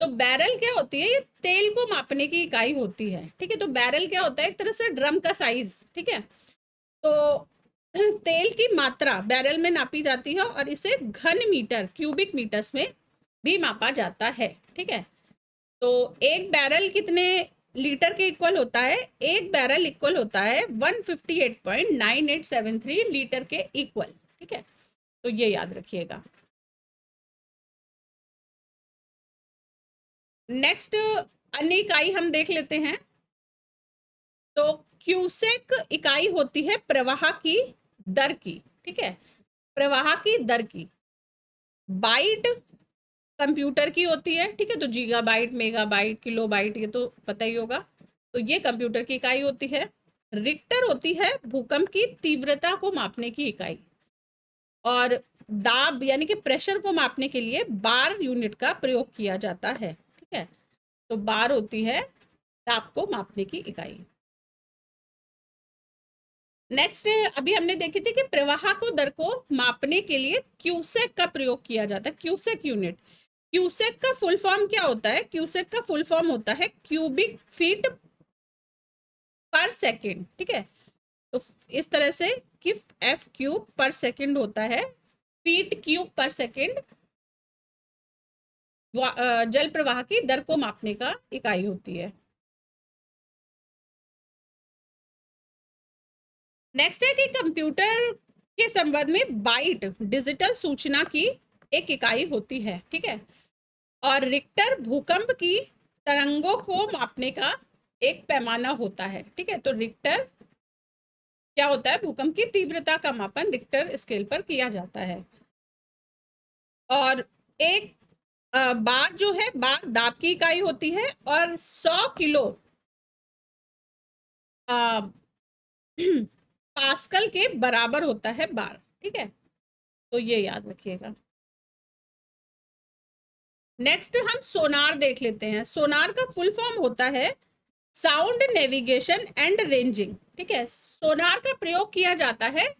तो बैरल क्या होती है, ये तेल को मापने की इकाई होती है, ठीक है। तो बैरल क्या होता है, एक तरह से ड्रम का साइज, ठीक है। तो तेल की मात्रा बैरल में नापी जाती है और इसे घन मीटर क्यूबिक मीटर्स में भी मापा जाता है, ठीक है। तो एक बैरल कितने लीटर के इक्वल होता है, एक बैरल इक्वल होता है 158.9873 लीटर के इक्वल, ठीक है। तो ये याद रखिएगा। नेक्स्ट अन्य इकाई हम देख लेते हैं। तो क्यूसेक इकाई होती है प्रवाह की दर की, ठीक है, प्रवाह की दर की। बाइट कंप्यूटर की होती है, ठीक है। तो गीगाबाइट, मेगाबाइट, किलोबाइट, ये तो पता ही होगा। तो ये कंप्यूटर की इकाई होती है। रिक्टर होती है भूकंप की तीव्रता को मापने की इकाई। और दाब यानी कि प्रेशर को मापने के लिए बार यूनिट का प्रयोग किया जाता है, ठीक है। तो बार होती है दाब को मापने की इकाई। नेक्स्ट अभी हमने देखी थी कि प्रवाह को दर को मापने के लिए क्यूसेक का प्रयोग किया जाता है, क्यूसेक यूनिट। क्यूसेक का फुल फॉर्म क्या होता है, क्यूसेक का फुल फॉर्म होता है क्यूबिक फीट पर सेकेंड, ठीक है। तो इस तरह से कि एफ क्यूब पर सेकेंड होता है, फीट क्यूब पर सेकेंड जल प्रवाह की दर को मापने का इकाई होती है। नेक्स्ट है कि कंप्यूटर के संबंध में बाइट डिजिटल सूचना की एक इकाई होती है, ठीक है। और रिक्टर भूकंप की तरंगों को मापने का एक पैमाना होता है, ठीक है। तो रिक्टर क्या होता है, भूकंप की तीव्रता का मापन रिक्टर स्केल पर किया जाता है। और एक बार जो है, बार दाब की इकाई होती है और 100 किलो पास्कल के बराबर होता है बार, ठीक है। तो ये याद रखिएगा। नेक्स्ट हम सोनार देख लेते हैं। सोनार का फुल फॉर्म होता है साउंड नेविगेशन एंड रेंजिंग, ठीक है। सोनार का प्रयोग किया जाता है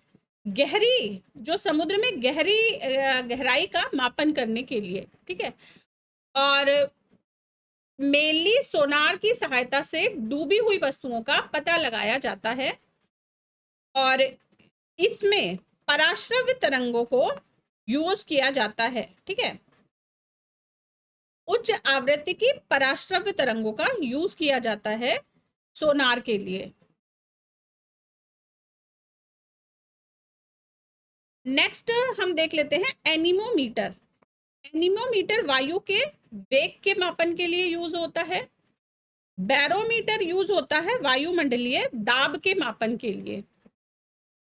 गहरी, जो समुद्र में गहराई का मापन करने के लिए, ठीक है। और मेनली सोनार की सहायता से डूबी हुई वस्तुओं का पता लगाया जाता है और इसमें पराश्रव्य तरंगों को यूज किया जाता है, ठीक है। उच्च आवृत्ति की पराश्रव्य तरंगों का यूज किया जाता है सोनार के लिए। नेक्स्ट हम देख लेते हैं एनीमोमीटर। एनीमोमीटर वायु के वेग के मापन के लिए यूज होता है। बैरोमीटर यूज होता है वायुमंडलीय दाब के मापन के लिए।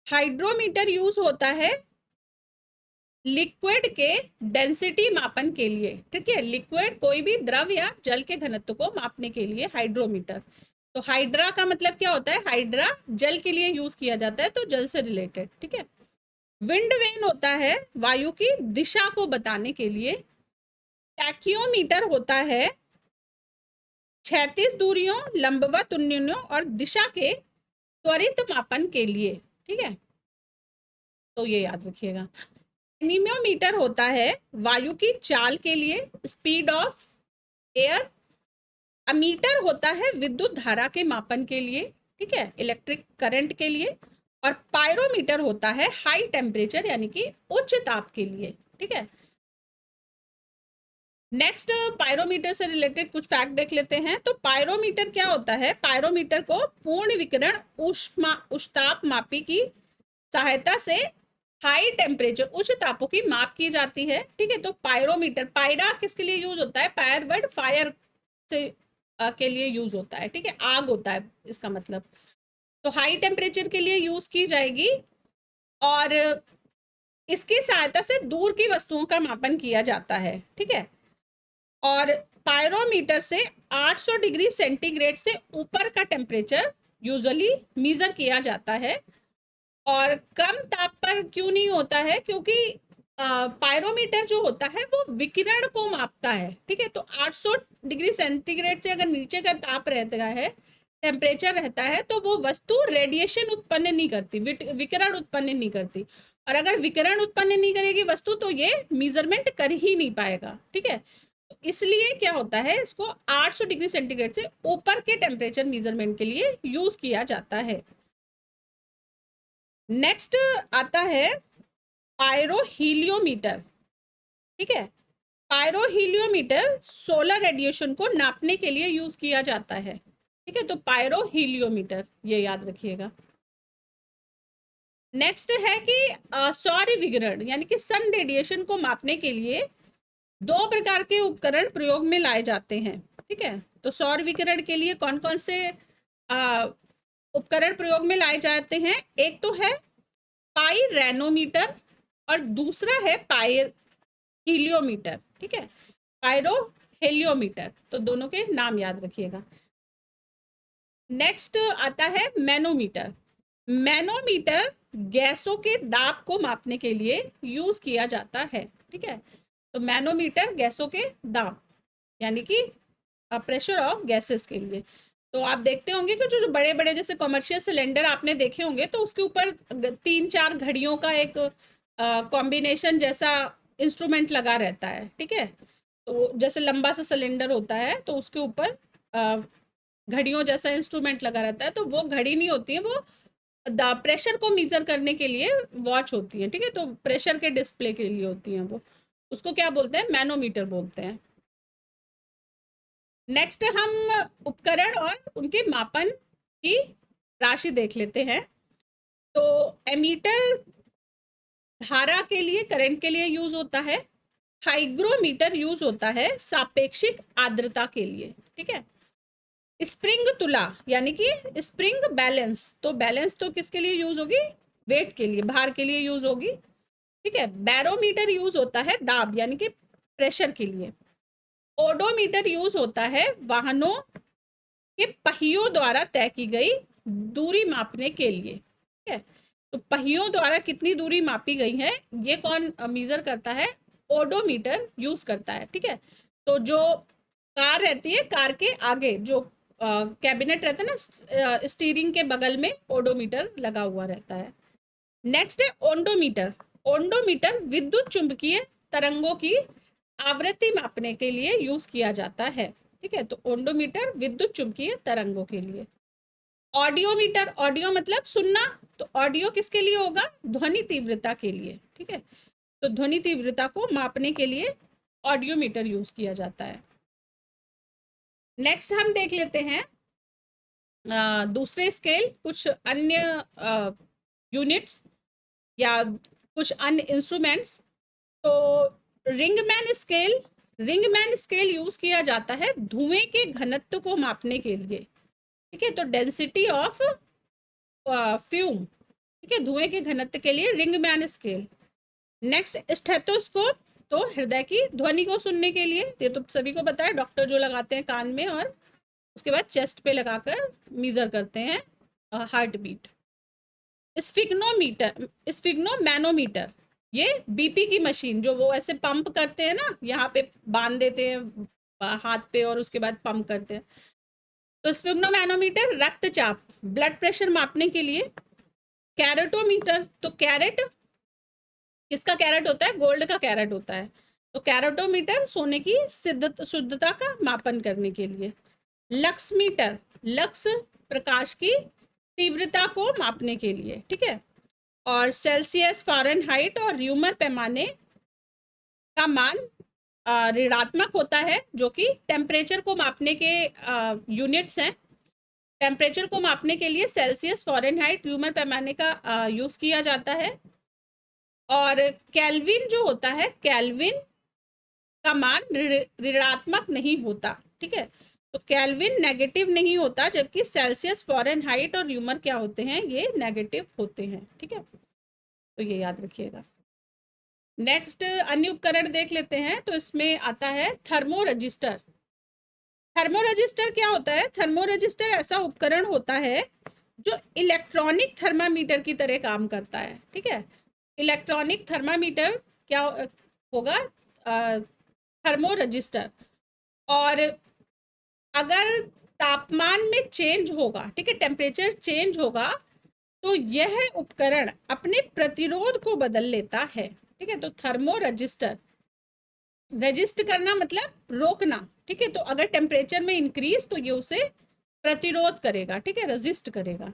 हाइड्रोमीटर यूज होता है लिक्विड के डेंसिटी मापन के लिए, ठीक है। लिक्विड कोई भी द्रव या जल के घनत्व को मापने के लिए हाइड्रोमीटर। तो हाइड्रा का मतलब क्या होता है, हाइड्रा जल के लिए यूज किया जाता है, तो जल से रिलेटेड, ठीक है। विंड वेन होता है वायु की दिशा को बताने के लिए। टैक्योमीटर होता है क्षैतिज दूरियों, लंबवत उन्नयनों और दिशा के त्वरित मापन के लिए, ठीक है। तो ये याद रखिएगा। एनीमोमीटर होता है वायु की चाल के लिए, स्पीड ऑफ एयर। अमीटर होता है विद्युत धारा के मापन के लिए, ठीक है, इलेक्ट्रिक करंट के लिए। और पायरोमीटर होता है हाई टेम्परेचर यानी कि उच्च ताप के लिए, ठीक है। नेक्स्ट पायरोमीटर से रिलेटेड कुछ फैक्ट देख लेते हैं। तो पायरोमीटर क्या होता है? पायरोमीटर को पूर्ण विकिरण उष्ताप मापी की सहायता से हाई टेम्परेचर उच्च तापों की माप की जाती है, ठीक है। तो पायरोमीटर, पायरा किसके लिए यूज होता है? पायर वर्ड फायर से के लिए यूज होता है, ठीक है, आग होता है इसका मतलब। तो हाई टेम्परेचर के लिए यूज की जाएगी और इसकी सहायता से दूर की वस्तुओं का मापन किया जाता है, ठीक है। और पायरोमीटर से 800 डिग्री सेंटीग्रेड से ऊपर का टेम्परेचर यूजुअली मेजर किया जाता है। और कम ताप पर क्यों नहीं होता है? क्योंकि पायरोमीटर जो होता है वो विकिरण को मापता है, ठीक है। तो 800 डिग्री सेंटीग्रेड से अगर नीचे का ताप रहता है, टेम्परेचर रहता है, तो वो वस्तु रेडिएशन उत्पन्न नहीं करती, विकिरण उत्पन्न नहीं करती। और अगर विकिरण उत्पन्न नहीं करेगी वस्तु तो ये मेजरमेंट कर ही नहीं पाएगा, ठीक है। तो इसलिए क्या होता है, इसको 800 डिग्री सेंटीग्रेड से ऊपर के टेम्परेचर मेजरमेंट के लिए यूज किया जाता है। नेक्स्ट आता है पायरोहीलियोमीटर, ठीक है। पायरोहीलियोमीटर सोलर रेडिएशन को नापने के लिए यूज किया जाता है, ठीक है। तो पायरोहीलियोमीटर ये याद रखिएगा। नेक्स्ट है कि सौर विकिरण यानी कि सन रेडिएशन को मापने के लिए 2 प्रकार के उपकरण प्रयोग में लाए जाते हैं, ठीक है। तो सौर विकिरण के लिए कौन कौन से उपकरण प्रयोग में लाए जाते हैं? एक तो है पाइरेनोमीटर और दूसरा है पायर हीलियोमीटर, ठीक है, पायरो हेलियोमीटर। तो दोनों के नाम याद रखिएगा। नेक्स्ट आता है मैनोमीटर। मैनोमीटर गैसों के दाब को मापने के लिए यूज किया जाता है, ठीक है। तो मैनोमीटर गैसों के दाब यानी कि प्रेशर ऑफ गैसेस के लिए। तो आप देखते होंगे कि जो बड़े बड़े जैसे कॉमर्शियल सिलेंडर आपने देखे होंगे तो उसके ऊपर 3-4 घड़ियों का एक कॉम्बिनेशन जैसा इंस्ट्रूमेंट लगा रहता है, ठीक है। तो जैसे लंबा सा सिलेंडर होता है तो उसके ऊपर घड़ियों जैसा इंस्ट्रूमेंट लगा रहता है। तो वो घड़ी नहीं होती है, वो प्रेशर को मेजर करने के लिए वॉच होती है, ठीक है। तो प्रेशर के डिस्प्ले के लिए होती है वो, उसको क्या बोलते हैं? मैनोमीटर बोलते हैं। नेक्स्ट हम उपकरण और उनके मापन की राशि देख लेते हैं। तो एमीटर धारा के लिए, करंट के लिए यूज होता है। हाइग्रोमीटर यूज होता है सापेक्षिक आर्द्रता के लिए, ठीक है। स्प्रिंग तुला यानी कि स्प्रिंग बैलेंस, तो बैलेंस तो किसके लिए यूज होगी? वेट के लिए, भार के लिए यूज होगी, ठीक है। बैरोमीटर यूज होता है दाब यानी कि प्रेशर के लिए। ओडोमीटर यूज होता है वाहनों के पहियों द्वारा तय की गई दूरी मापने के लिए, ठीक है। तो पहियों द्वारा कितनी दूरी मापी गई है ये कौन मेजर करता है? ओडोमीटर यूज करता है, ठीक है। तो जो कार रहती है, कार के आगे जो कैबिनेट रहता है ना, स्टीयरिंग के बगल में ओडोमीटर लगा हुआ रहता है। नेक्स्ट है ओंडोमीटर। ओंडोमीटर विद्युत चुंबकीय तरंगों की आवृत्ति मापने के लिए यूज किया जाता है, ठीक है। तो ओंडोमीटर विद्युत चुंबकीय तरंगों के लिए। ऑडियोमीटर, ऑडियो मतलब सुनना, तो ऑडियो किसके लिए होगा? ध्वनि तीव्रता के लिए, ठीक है। तो ध्वनि तीव्रता को मापने के लिए ऑडियोमीटर यूज किया जाता है। नेक्स्ट हम देख लेते हैं दूसरे स्केल, कुछ अन्य यूनिट्स या कुछ अन्य इंस्ट्रूमेंट्स। तो रिंगमैन स्केल, रिंगमैन स्केल यूज किया जाता है धुएं के घनत्व को मापने के लिए, ठीक है। तो डेंसिटी ऑफ फ्यूम, ठीक है, धुएं के घनत्व के लिए रिंगमैन स्केल। नेक्स्ट स्टेथोस्कोप, तो हृदय की ध्वनि को सुनने के लिए, ये तो सभी को पता है, डॉक्टर जो लगाते हैं कान में और उसके बाद चेस्ट पे लगाकर मेजर करते हैं हार्ट बीट। स्फिग्नोमीटर, स्फिग्नोमैनोमीटर, ये बीपी की मशीन जो वो ऐसे पंप करते हैं ना, यहाँ पे बांध देते हैं हाथ पे और उसके बाद पंप करते हैं। तो स्फिग्नोमैनोमीटर रक्तचाप, ब्लड प्रेशर मापने के लिए। कैरेटोमीटर, तो कैरेट किसका कैरेट होता है? गोल्ड का कैरेट होता है। तो कैरेटोमीटर सोने की शुद्धता का मापन करने के लिए। लक्स मीटर, लक्स प्रकाश की तीव्रता को मापने के लिए, ठीक है। और सेल्सियस, फ़ारेनहाइट और र्यूमर पैमाने का मान ऋणात्मक होता है, जो कि टेम्परेचर को मापने के यूनिट्स हैं। टेम्परेचर को मापने के लिए सेल्सियस, फ़ारेनहाइट, र्यूमर पैमाने का यूज़ किया जाता है। और केल्विन जो होता है, केल्विन का मान ऋणात्मक नहीं होता, ठीक है। तो केल्विन नेगेटिव नहीं होता, जबकि सेल्सियस, फ़ारेनहाइट और र्यूमर क्या होते हैं? ये नेगेटिव होते हैं, ठीक है। तो ये याद रखिएगा। नेक्स्ट अन्य उपकरण देख लेते हैं। तो इसमें आता है थर्मो रजिस्टर। थर्मो रजिस्टर क्या होता है? थर्मो रजिस्टर ऐसा उपकरण होता है जो इलेक्ट्रॉनिक थर्मामीटर की तरह काम करता है, ठीक है। इलेक्ट्रॉनिक थर्मामीटर क्या होगा? Thermo register. और अगर तापमान में चेंज होगा, ठीक है, टेम्परेचर चेंज होगा, तो यह उपकरण अपने प्रतिरोध को बदल लेता है, ठीक है। तो थर्मो रजिस्टर, रजिस्ट करना मतलब रोकना, ठीक है। तो अगर टेम्परेचर में इंक्रीज, तो ये उसे प्रतिरोध करेगा, ठीक है, रेजिस्ट करेगा।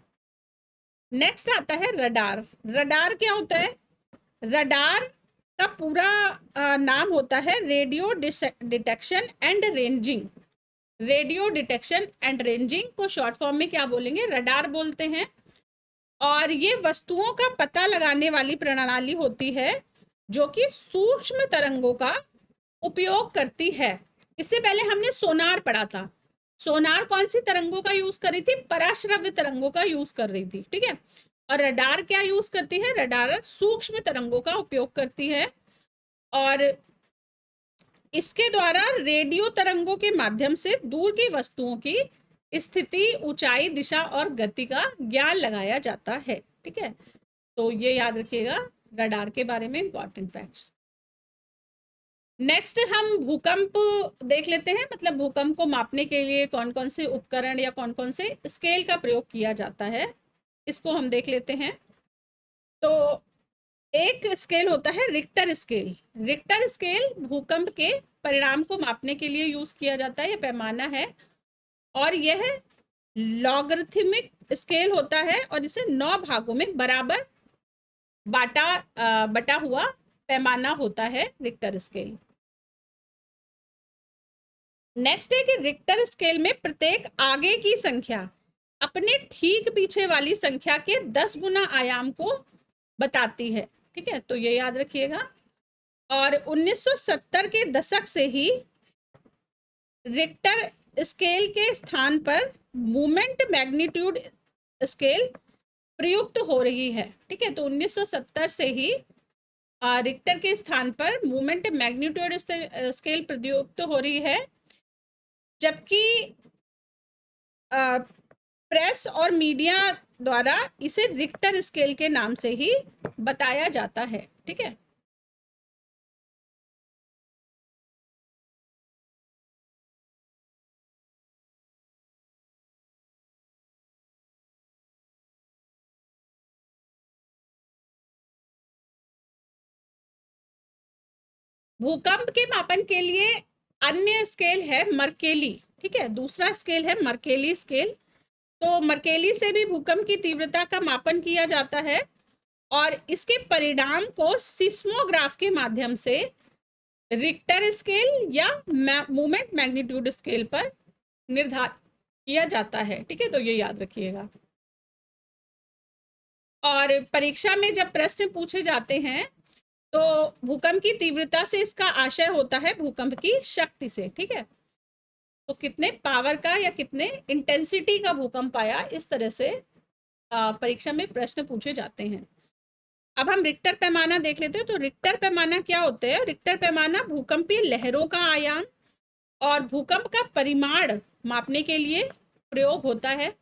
नेक्स्ट आता है रडार। रडार क्या होता है? रडार का पूरा नाम होता है radio detection and ranging. Radio detection and ranging को शॉर्ट फॉर्म में क्या बोलेंगे? रडार बोलते हैं। और ये वस्तुओं का पता लगाने वाली प्रणाली होती है जो कि सूक्ष्म तरंगों का उपयोग करती है। इससे पहले हमने सोनार पढ़ा था। सोनार कौन सी तरंगों का यूज कर रही थी? पराश्रव्य तरंगों का यूज कर रही थी, ठीक है। और रडार क्या यूज करती है? रडार सूक्ष्म तरंगों का उपयोग करती है और इसके द्वारा रेडियो तरंगों के माध्यम से दूर की वस्तुओं की स्थिति, ऊंचाई, दिशा और गति का ज्ञान लगाया जाता है, ठीक है। तो ये याद रखिएगा रडार के बारे में इंपॉर्टेंट फैक्ट्स। नेक्स्ट हम भूकंप देख लेते हैं। मतलब भूकंप को मापने के लिए कौन कौन से उपकरण या कौन कौन से स्केल का प्रयोग किया जाता है, इसको हम देख लेते हैं। तो एक स्केल होता है रिक्टर स्केल। रिक्टर स्केल भूकंप के परिणाम को मापने के लिए यूज किया जाता है, यह पैमाना है। और यह लॉगरिथमिक स्केल होता है और इसे 9 भागों में बराबर बटा हुआ पैमाना होता है रिक्टर स्केल। नेक्स्ट है कि रिक्टर स्केल में प्रत्येक आगे की संख्या अपने ठीक पीछे वाली संख्या के 10 गुना आयाम को बताती है, ठीक है। तो ये याद रखिएगा। और 1970 के दशक से ही रिक्टर स्केल के स्थान पर मोमेंट मैग्नीट्यूड स्केल प्रयुक्त हो रही है, ठीक है। तो 1970 से ही रिक्टर के स्थान पर मोमेंट मैग्नीट्यूड स्केल प्रयुक्त हो रही है, जबकि प्रेस और मीडिया द्वारा इसे रिक्टर स्केल के नाम से ही बताया जाता है, ठीक है। भूकंप के मापन के लिए अन्य स्केल है मर्केली, ठीक है। दूसरा स्केल है मर्केली स्केल। तो मर्केली से भी भूकंप की तीव्रता का मापन किया जाता है और इसके परिणाम को सिस्मोग्राफ के माध्यम से रिक्टर स्केल या मोमेंट मैग्नीट्यूड स्केल पर निर्धारित किया जाता है, ठीक है। तो ये याद रखिएगा। और परीक्षा में जब प्रश्न पूछे जाते हैं तो भूकंप की तीव्रता से इसका आशय होता है भूकंप की शक्ति से, ठीक है। तो कितने पावर का या कितने इंटेंसिटी का भूकंप आया, इस तरह से परीक्षा में प्रश्न पूछे जाते हैं। अब हम रिक्टर पैमाना देख लेते हैं। तो रिक्टर पैमाना क्या होता है? रिक्टर पैमाना भूकंपीय लहरों का आयाम और भूकंप का परिमाण मापने के लिए प्रयोग होता है।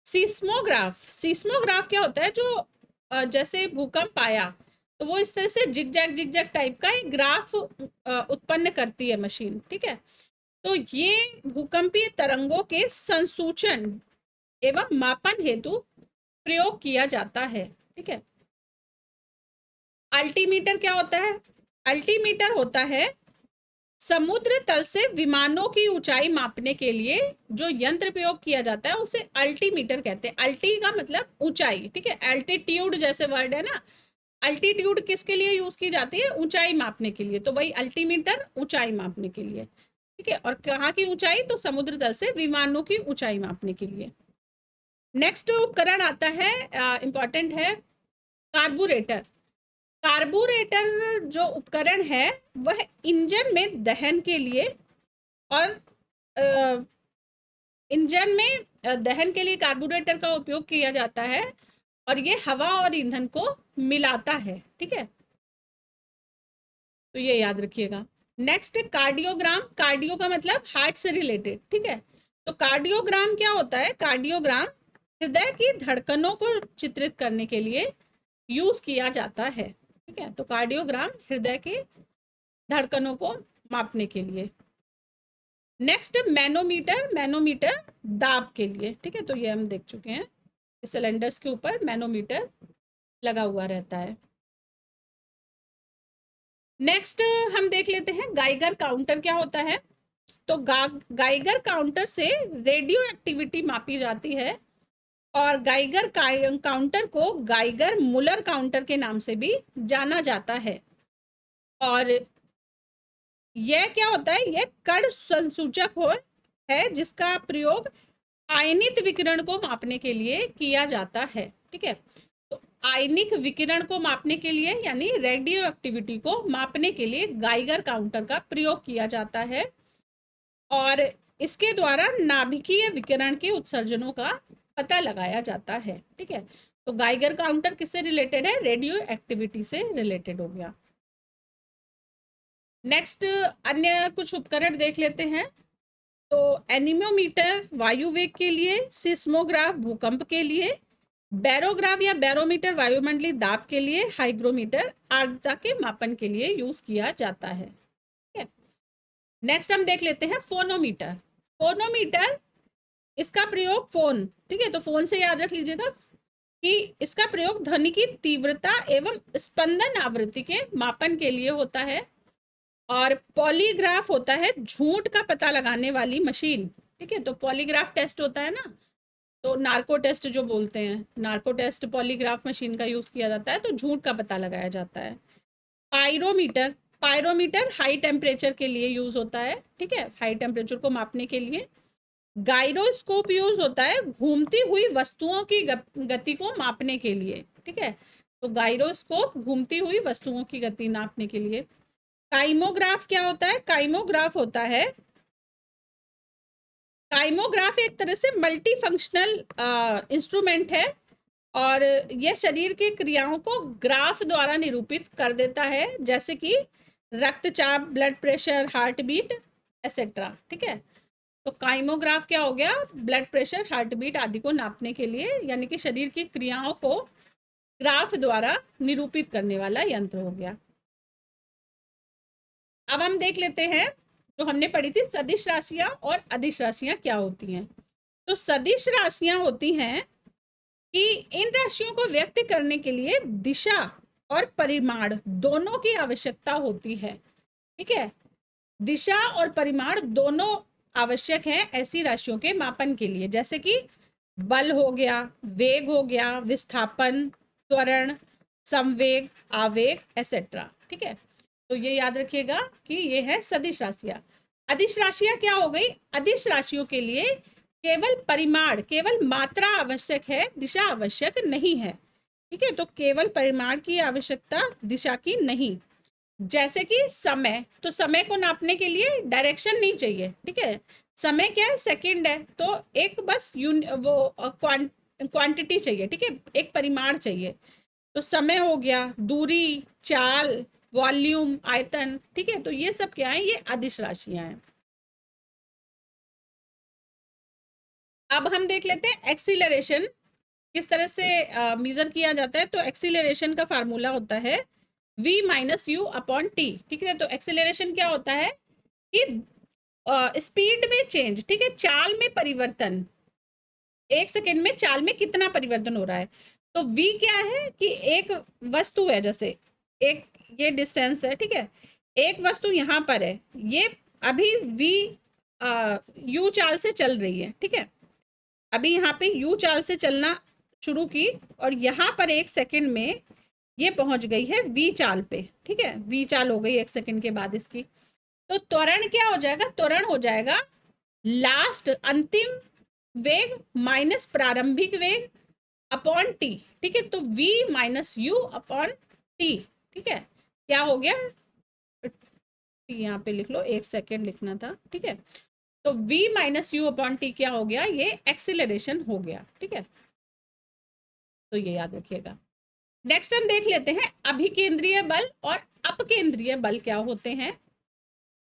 सिस्मोग्राफ, सिस्मोग्राफ क्या होता है? जो जैसे भूकंप आया तो वो इस तरह से जिगजैग टाइप का एक ग्राफ उत्पन्न करती है मशीन, ठीक है। तो ये भूकंपीय तरंगों के संसूचन एवं मापन हेतु प्रयोग किया जाता है, ठीक है। अल्टीमीटर क्या होता है? अल्टीमीटर होता है समुद्र तल से विमानों की ऊंचाई मापने के लिए जो यंत्र प्रयोग किया जाता है उसे अल्टीमीटर कहते हैं। अल्टी का मतलब ऊंचाई, ठीक है, एल्टीट्यूड जैसे वर्ड है ना, अल्टीट्यूड किसके लिए यूज की जाती है? ऊंचाई मापने के लिए, तो वही अल्टीमीटर ऊंचाई मापने के लिए, ठीक है। और कहाँ की ऊंचाई? तो समुद्र तल से विमानों की ऊंचाई मापने के लिए। नेक्स्ट उपकरण आता है, इंपॉर्टेंट है, कार्बोरेटर। कार्बोरेटर जो उपकरण है वह इंजन में दहन के लिए और इंजन में दहन के लिए कार्बोरेटर का उपयोग किया जाता है और ये हवा और ईंधन को मिलाता है, ठीक है, तो ये याद रखिएगा। Next cardiogram. कार्डियो का मतलब हार्ट से रिलेटेड, ठीक है। तो कार्डियोग्राम क्या होता है? कार्डियोग्राम हृदय की धड़कनों को चित्रित करने के लिए यूज किया जाता है, ठीक है। तो कार्डियोग्राम हृदय की धड़कनों को मापने के लिए। Next manometer. मैनोमीटर दाब के लिए, ठीक है, तो ये हम देख चुके हैं, सिलेंडर्स के ऊपर मैनोमीटर लगा हुआ रहता है। नेक्स्ट हम देख लेते हैं गाइगर काउंटर क्या होता है। तो गाइगर काउंटर से रेडियो एक्टिविटी मापी जाती है और गाइगर काउंटर को गाइगर मुलर काउंटर के नाम से भी जाना जाता है। और यह क्या होता है? यह कण संसूचक है जिसका प्रयोग आयनित विकिरण को मापने के लिए किया जाता है, ठीक है। तो आयनिक विकिरण को मापने के लिए यानी रेडियो एक्टिविटी को मापने के लिए गाइगर काउंटर का प्रयोग किया जाता है और इसके द्वारा नाभिकीय विकिरण के उत्सर्जनों का पता लगाया जाता है, ठीक है। तो गाइगर काउंटर किससे रिलेटेड है? रेडियो एक्टिविटी से रिलेटेड हो गया। नेक्स्ट अन्य कुछ उपकरण देख लेते हैं। तो एनीमोमीटर वायु वेग के लिए, सिस्मोग्राफ भूकंप के लिए, बैरोग्राफ या बैरोमीटर वायुमंडलीय दाब के लिए, हाइग्रोमीटर आर्द्रता के मापन के लिए यूज किया जाता है, ठीक है। नेक्स्ट हम देख लेते हैं फोनोमीटर। फोनोमीटर, इसका प्रयोग फोन, ठीक है, तो फोन से याद रख लीजिएगा कि इसका प्रयोग ध्वनि की तीव्रता एवं स्पंदन आवृत्ति के मापन के लिए होता है। और पॉलीग्राफ होता है झूठ का पता लगाने वाली मशीन, ठीक है। तो पॉलीग्राफ टेस्ट होता है ना, तो नार्को टेस्ट जो बोलते हैं, नार्को टेस्ट पॉलीग्राफ मशीन का यूज किया जाता है, तो झूठ का पता लगाया जाता है। पायरोमीटर। पायरोमीटर हाई टेम्परेचर के लिए यूज होता है, ठीक है, हाई टेम्परेचर को मापने के लिए। गाइरोस्कोप यूज होता है घूमती हुई वस्तुओं की गति को मापने के लिए, ठीक है। तो गाइरोस्कोप घूमती हुई वस्तुओं की गति नापने के लिए। काइमोग्राफ क्या होता है? काइमोग्राफ होता है, काइमोग्राफ एक तरह से मल्टी फंक्शनल इंस्ट्रूमेंट है और यह शरीर की क्रियाओं को ग्राफ द्वारा निरूपित कर देता है, जैसे कि रक्तचाप, blood pressure, heart beat etcetera, ठीक है। तो काइमोग्राफ क्या हो गया? ब्लड प्रेशर, हार्ट बीट आदि को नापने के लिए, यानी कि शरीर की क्रियाओं को ग्राफ द्वारा निरूपित करने वाला यंत्र हो गया। अब हम देख लेते हैं जो हमने पढ़ी थी, सदिश राशियां और अदिश राशियां क्या होती हैं। तो सदिश राशियां होती हैं कि इन राशियों को व्यक्त करने के लिए दिशा और परिमाण दोनों की आवश्यकता होती है, ठीक है। दिशा और परिमाण दोनों आवश्यक है ऐसी राशियों के मापन के लिए, जैसे कि बल हो गया, वेग हो गया, विस्थापन, त्वरण, संवेग, आवेग एसेट्रा, ठीक है। तो ये याद रखिएगा कि ये है सदिश राशियां। अदिश राशियां क्या हो गई? अदिश राशियों के लिए केवल परिमाण, केवल मात्रा आवश्यक है, दिशा आवश्यक नहीं है, ठीक है। तो केवल परिमाण की आवश्यकता, दिशा की नहीं। जैसे कि समय, तो समय को नापने के लिए डायरेक्शन नहीं चाहिए, ठीक है। समय क्या है? सेकंड है, तो एक बस क्वांटिटी चाहिए, ठीक है, एक परिमाण चाहिए। तो समय हो गया, दूरी, चाल, वॉल्यूम, आयतन, ठीक है। तो ये सब क्या है? ये अदिश राशियां हैं। अब हम देख लेते हैं एक्सीलरेशन किस तरह से मेजर किया जाता है। तो एक्सीलरेशन का फार्मूला होता है v minus you upon T, ठीक है। तो एक्सीलरेशन क्या होता है कि स्पीड में चेंज, ठीक है, चाल में परिवर्तन, एक सेकेंड में चाल में कितना परिवर्तन हो रहा है। तो v क्या है कि एक वस्तु है, जैसे एक ये डिस्टेंस है, ठीक है। एक वस्तु यहाँ पर है, ये अभी v u चाल से चल रही है, ठीक है। अभी यहाँ पे u चाल से चलना शुरू की और यहाँ पर 1 सेकंड में ये पहुंच गई है v चाल पे, ठीक है। v चाल हो गई 1 सेकंड के बाद इसकी। तो त्वरण क्या हो जाएगा? त्वरण हो जाएगा लास्ट अंतिम वेग माइनस प्रारंभिक वेग अपॉन टी, ठीक है। तो v minus you upon T, ठीक है। क्या हो गया? यहाँ पे लिख लो, 1 सेकेंड लिखना था, ठीक है। तो v minus you upon T क्या हो गया? ये एक्सीलरेशन हो गया, ठीक है। तो ये याद रखिएगा। नेक्स्ट हम देख लेते हैं अभिकेंद्रीय बल और अपकेंद्रीय बल क्या होते हैं।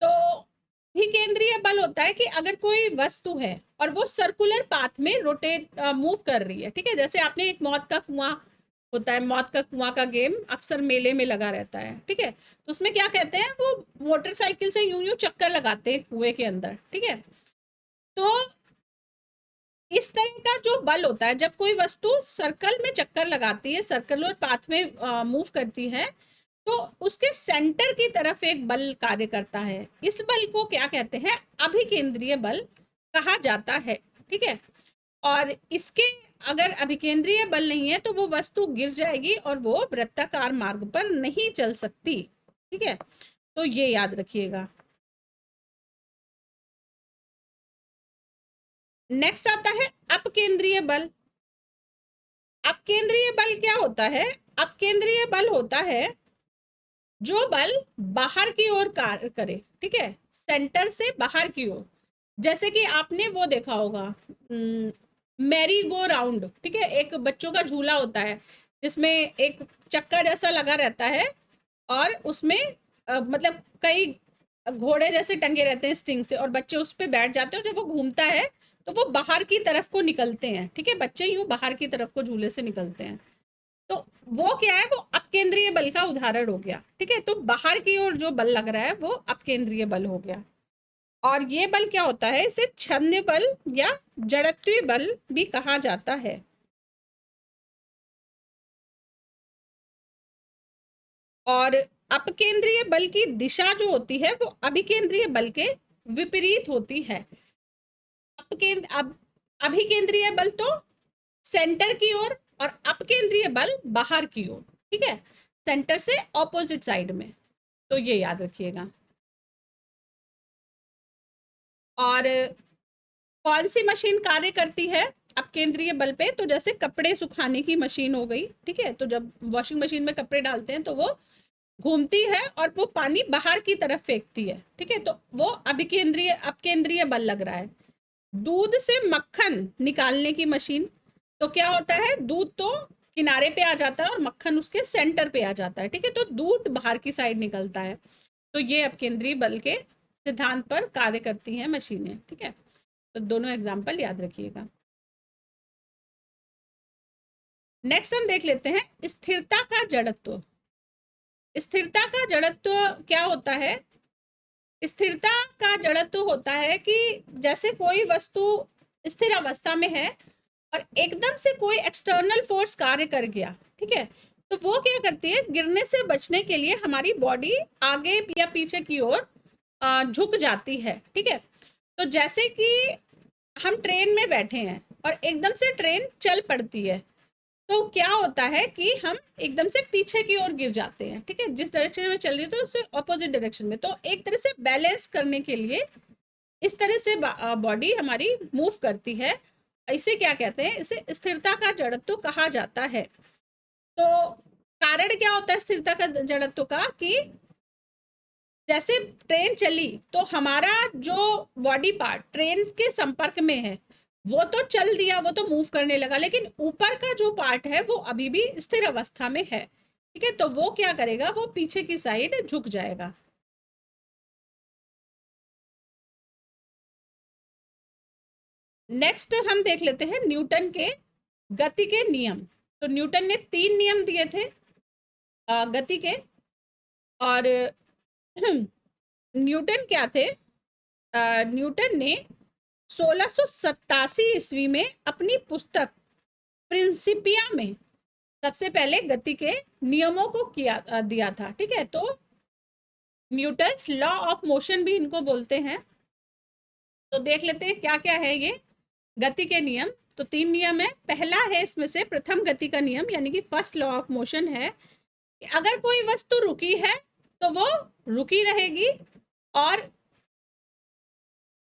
तो अभिकेंद्रीय बल होता है कि अगर कोई वस्तु है और वो सर्कुलर पाथ में रोटेट मूव कर रही है, ठीक है। जैसे आपने एक मौत का कुआं होता है, मौत का कुआं का गेम अक्सर मेले में लगा रहता है, ठीक है। तो उसमें क्या कहते हैं, वो मोटरसाइकिल से यूं यूं चक्कर लगाते हैं कुएं के अंदर, ठीक है। तो इस तरह का जो बल होता है, जब कोई वस्तु सर्कल में चक्कर लगाती है, सर्कुलर पाथ में मूव करती है, तो उसके सेंटर की तरफ एक बल कार्य करता है। इस बल को क्या कहते हैं? अभिकेंद्रीय बल कहा जाता है, ठीक है। और इसके अगर अभिकेंद्रीय बल नहीं है तो वो वस्तु गिर जाएगी और वो वृत्ताकार मार्ग पर नहीं चल सकती, ठीक है। तो ये याद रखिएगा। नेक्स्ट आता है अपकेंद्रीय बल। अपकेंद्रीय बल क्या होता है? अपकेंद्रीय बल होता है जो बल बाहर की ओर कार्य करे, ठीक है, सेंटर से बाहर की ओर। जैसे कि आपने वो देखा होगा मैरी गो राउंड, ठीक है, एक बच्चों का झूला होता है जिसमें एक चक्का जैसा लगा रहता है और उसमें मतलब कई घोड़े जैसे टंगे रहते हैं स्ट्रिंग से और बच्चे उस पर बैठ जाते हैं। जब वो घूमता है तो वो बाहर की तरफ को निकलते हैं, ठीक है, बच्चे यूं बाहर की तरफ को झूले से निकलते हैं। तो वो क्या है? वो अपकेंद्रीय बल का उदाहरण हो गया, ठीक है। तो बाहर की ओर जो बल लग रहा है वो अपकेंद्रीय बल हो गया। और ये बल क्या होता है? इसे छंद बल या जड़त्वीय बल भी कहा जाता है। और अपकेंद्रीय बल की दिशा जो होती है वो अभिकेंद्रीय बल के विपरीत होती है। अभिकेंद्रीय बल तो सेंटर की ओर और अपकेंद्रीय बल बाहर की ओर, ठीक है, सेंटर से ऑपोजिट साइड में। तो ये याद रखिएगा। और कौन सी मशीन कार्य करती है अपकेंद्रीय बल पे? तो जैसे कपड़े सुखाने की मशीन हो गई, ठीक है। तो जब वॉशिंग मशीन में कपड़े डालते हैं तो वो घूमती है और वो पानी बाहर की तरफ फेंकती है, ठीक है। तो वो अभिकेंद्रीय अपकेंद्रीय बल लग रहा है। दूध से मक्खन निकालने की मशीन, तो क्या होता है? दूध तो किनारे पे आ जाता है और मक्खन उसके सेंटर पे आ जाता है, ठीक है। तो दूध बाहर की साइड निकलता है। तो ये अपकेंद्रीय बल के सिद्धांत पर कार्य करती हैं मशीनें, ठीक है। तो दोनों एग्जाम्पल याद रखिएगा। नेक्स्ट हम देख लेते हैं स्थिरता का जड़त्व। स्थिरता का जड़त्व क्या होता है? स्थिरता का जड़त्व होता है कि जैसे कोई वस्तु स्थिर अवस्था में है और एकदम से कोई एक्सटर्नल फोर्स कार्य कर गया, ठीक है, तो वो क्या करती है? गिरने से बचने के लिए हमारी बॉडी आगे या पीछे की ओर झुक जाती है, ठीक है। तो जैसे कि हम ट्रेन में बैठे हैं और एकदम से ट्रेन चल पड़ती है, तो क्या होता है कि हम एकदम से पीछे की ओर गिर जाते हैं, ठीक है। जिस डायरेक्शन में चल रही है तो उससे ऑपोजिट डायरेक्शन में। तो एक तरह से बैलेंस करने के लिए इस तरह से बॉडी हमारी मूव करती है। इसे क्या कहते हैं? इसे स्थिरता का जड़त्व कहा जाता है। तो कारण क्या होता है स्थिरता का जड़त्व का? कि जैसे ट्रेन चली तो हमारा जो बॉडी पार्ट ट्रेन के संपर्क में है वो तो चल दिया, वो तो मूव करने लगा, लेकिन ऊपर का जो पार्ट है वो अभी भी स्थिर अवस्था में है, ठीक है। तो वो क्या करेगा? वो पीछे की साइड झुक जाएगा। नेक्स्ट हम देख लेते हैं न्यूटन के गति के नियम। तो न्यूटन ने 3 नियम दिए थे गति के। और न्यूटन क्या थे? न्यूटन ने 1687 ईस्वी में अपनी पुस्तक प्रिंसिपिया में सबसे पहले गति के नियमों को दिया था। ठीक है, तो न्यूटन्स लॉ ऑफ मोशन भी इनको बोलते हैं। तो देख लेते हैं क्या क्या है ये गति के नियम। तो 3 नियम है। पहला है इसमें से प्रथम गति का नियम, यानी कि फर्स्ट लॉ ऑफ मोशन है कि अगर कोई वस्तु रुकी है तो वो रुकी रहेगी, और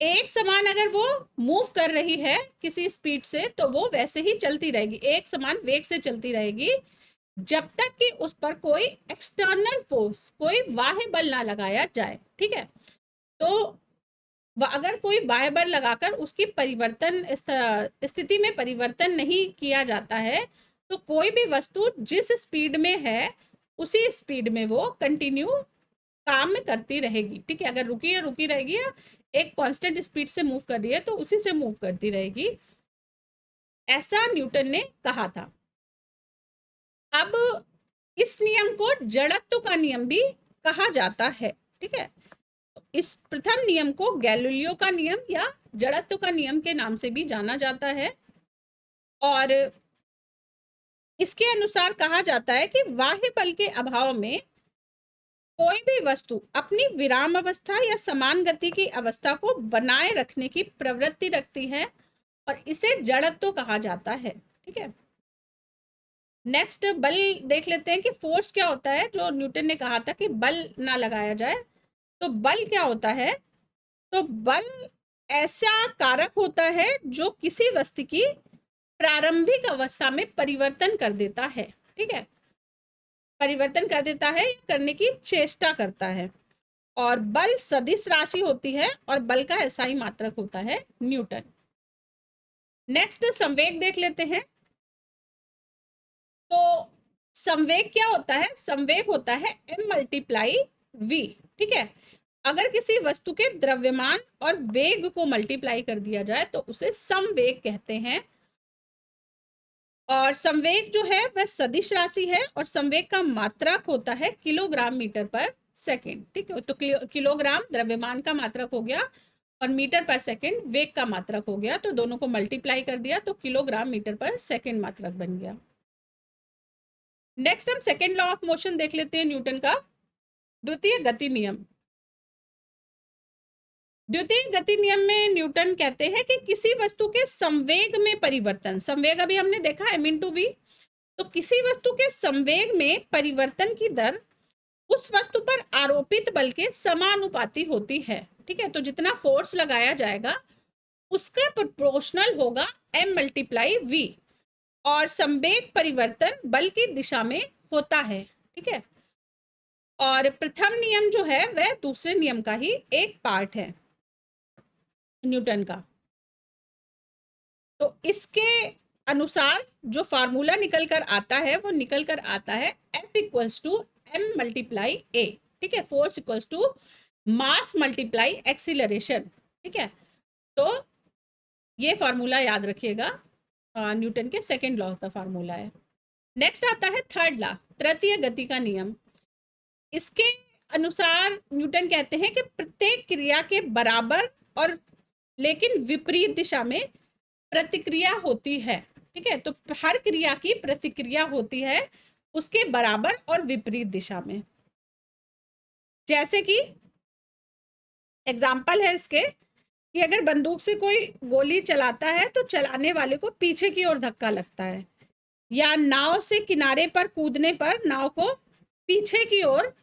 एक समान अगर वो मूव कर रही है किसी स्पीड से तो वो वैसे ही चलती रहेगी, एक समान वेग से चलती रहेगी, जब तक कि उस पर कोई एक्सटर्नल फोर्स, कोई बाह्य बल ना लगाया जाए। ठीक है, तो अगर कोई बाह्य बल लगाकर उसकी परिवर्तन स्थिति में परिवर्तन नहीं किया जाता है तो कोई भी वस्तु जिस स्पीड में है उसी स्पीड में वो कंटिन्यू काम करती रहेगी। ठीक है, अगर रुकी है रुकी रहेगी, या एक कांस्टेंट स्पीड से मूव कर रही है तो उसी से मूव करती रहेगी, ऐसा न्यूटन ने कहा था। अब इस नियम को जड़त्व का नियम भी कहा जाता है। ठीक है, इस प्रथम नियम को गैलीलियो का नियम या जड़त्व का नियम के नाम से भी जाना जाता है, और इसके अनुसार कहा जाता है कि बाह्य बल के अभाव में कोई भी वस्तु अपनी विराम अवस्था या समान गति की अवस्था को बनाए रखने की प्रवृत्ति रखती है, और इसे जड़त्व कहा जाता है। ठीक है, नेक्स्ट बल देख लेते हैं कि फोर्स क्या होता है। जो न्यूटन ने कहा था कि बल ना लगाया जाए, तो बल क्या होता है? तो बल ऐसा कारक होता है जो किसी वस्तु की प्रारंभिक अवस्था में परिवर्तन कर देता है। ठीक है, परिवर्तन कर देता है या करने की चेष्टा करता है, और बल सदिश राशि होती है और बल का एसआई मात्रक होता है न्यूटन। नेक्स्ट संवेग देख लेते हैं। तो संवेग क्या होता है? संवेग होता है m मल्टीप्लाई v। ठीक है, अगर किसी वस्तु के द्रव्यमान और वेग को मल्टीप्लाई कर दिया जाए तो उसे संवेग कहते हैं, और संवेग जो है वह सदिश राशि है, और संवेग का मात्रक होता है किलोग्राम मीटर पर सेकेंड। ठीक है, तो किलोग्राम द्रव्यमान का मात्रक हो गया और मीटर पर सेकेंड वेग का मात्रक हो गया, तो दोनों को मल्टीप्लाई कर दिया तो किलोग्राम मीटर पर सेकेंड मात्रक बन गया। नेक्स्ट हम सेकेंड लॉ ऑफ मोशन देख लेते हैं न्यूटन का, द्वितीय गति नियम। द्वितीय गति नियम में न्यूटन कहते हैं कि किसी वस्तु के संवेग में परिवर्तन, संवेग अभी हमने देखा m/v, तो किसी वस्तु के संवेग में परिवर्तन की दर उस वस्तु पर आरोपित बल के समानुपाती होती है। ठीक है, तो जितना फोर्स लगाया जाएगा उसका प्रोपोर्शनल होगा m मल्टीप्लाई v, और संवेग परिवर्तन बल की दिशा में होता है। ठीक है, और प्रथम नियम जो है वह दूसरे नियम का ही एक पार्ट है न्यूटन का। तो इसके अनुसार जो फार्मूला निकल कर आता है वो निकल कर आता है F equals to m multiply a। ठीक है, force equals to mass multiply acceleration. ठीक है, तो ये फार्मूला याद रखिएगा, न्यूटन के सेकेंड लॉ का फार्मूला है। नेक्स्ट आता है थर्ड लॉ, तृतीय गति का नियम। इसके अनुसार न्यूटन कहते हैं कि प्रत्येक क्रिया के बराबर और लेकिन विपरीत दिशा में प्रतिक्रिया होती है। ठीक है, तो हर क्रिया की प्रतिक्रिया होती है उसके बराबर और विपरीत दिशा में। जैसे कि एग्जाम्पल है इसके कि अगर बंदूक से कोई गोली चलाता है तो चलाने वाले को पीछे की ओर धक्का लगता है, या नाव से किनारे पर कूदने पर नाव को पीछे की ओर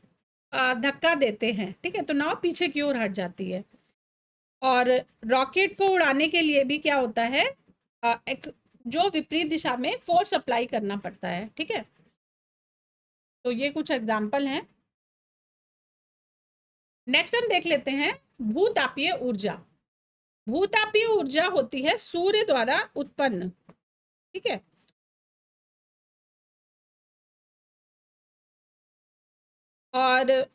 धक्का देते हैं। ठीक है, तो नाव पीछे की ओर हट जाती है। और रॉकेट को उड़ाने के लिए भी क्या होता है, जो विपरीत दिशा में फोर्स अप्लाई करना पड़ता है। ठीक है, तो ये कुछ एग्जाम्पल हैं। नेक्स्ट हम देख लेते हैं भूतापीय ऊर्जा। भूतापीय ऊर्जा होती है सूर्य द्वारा उत्पन्न। ठीक है, और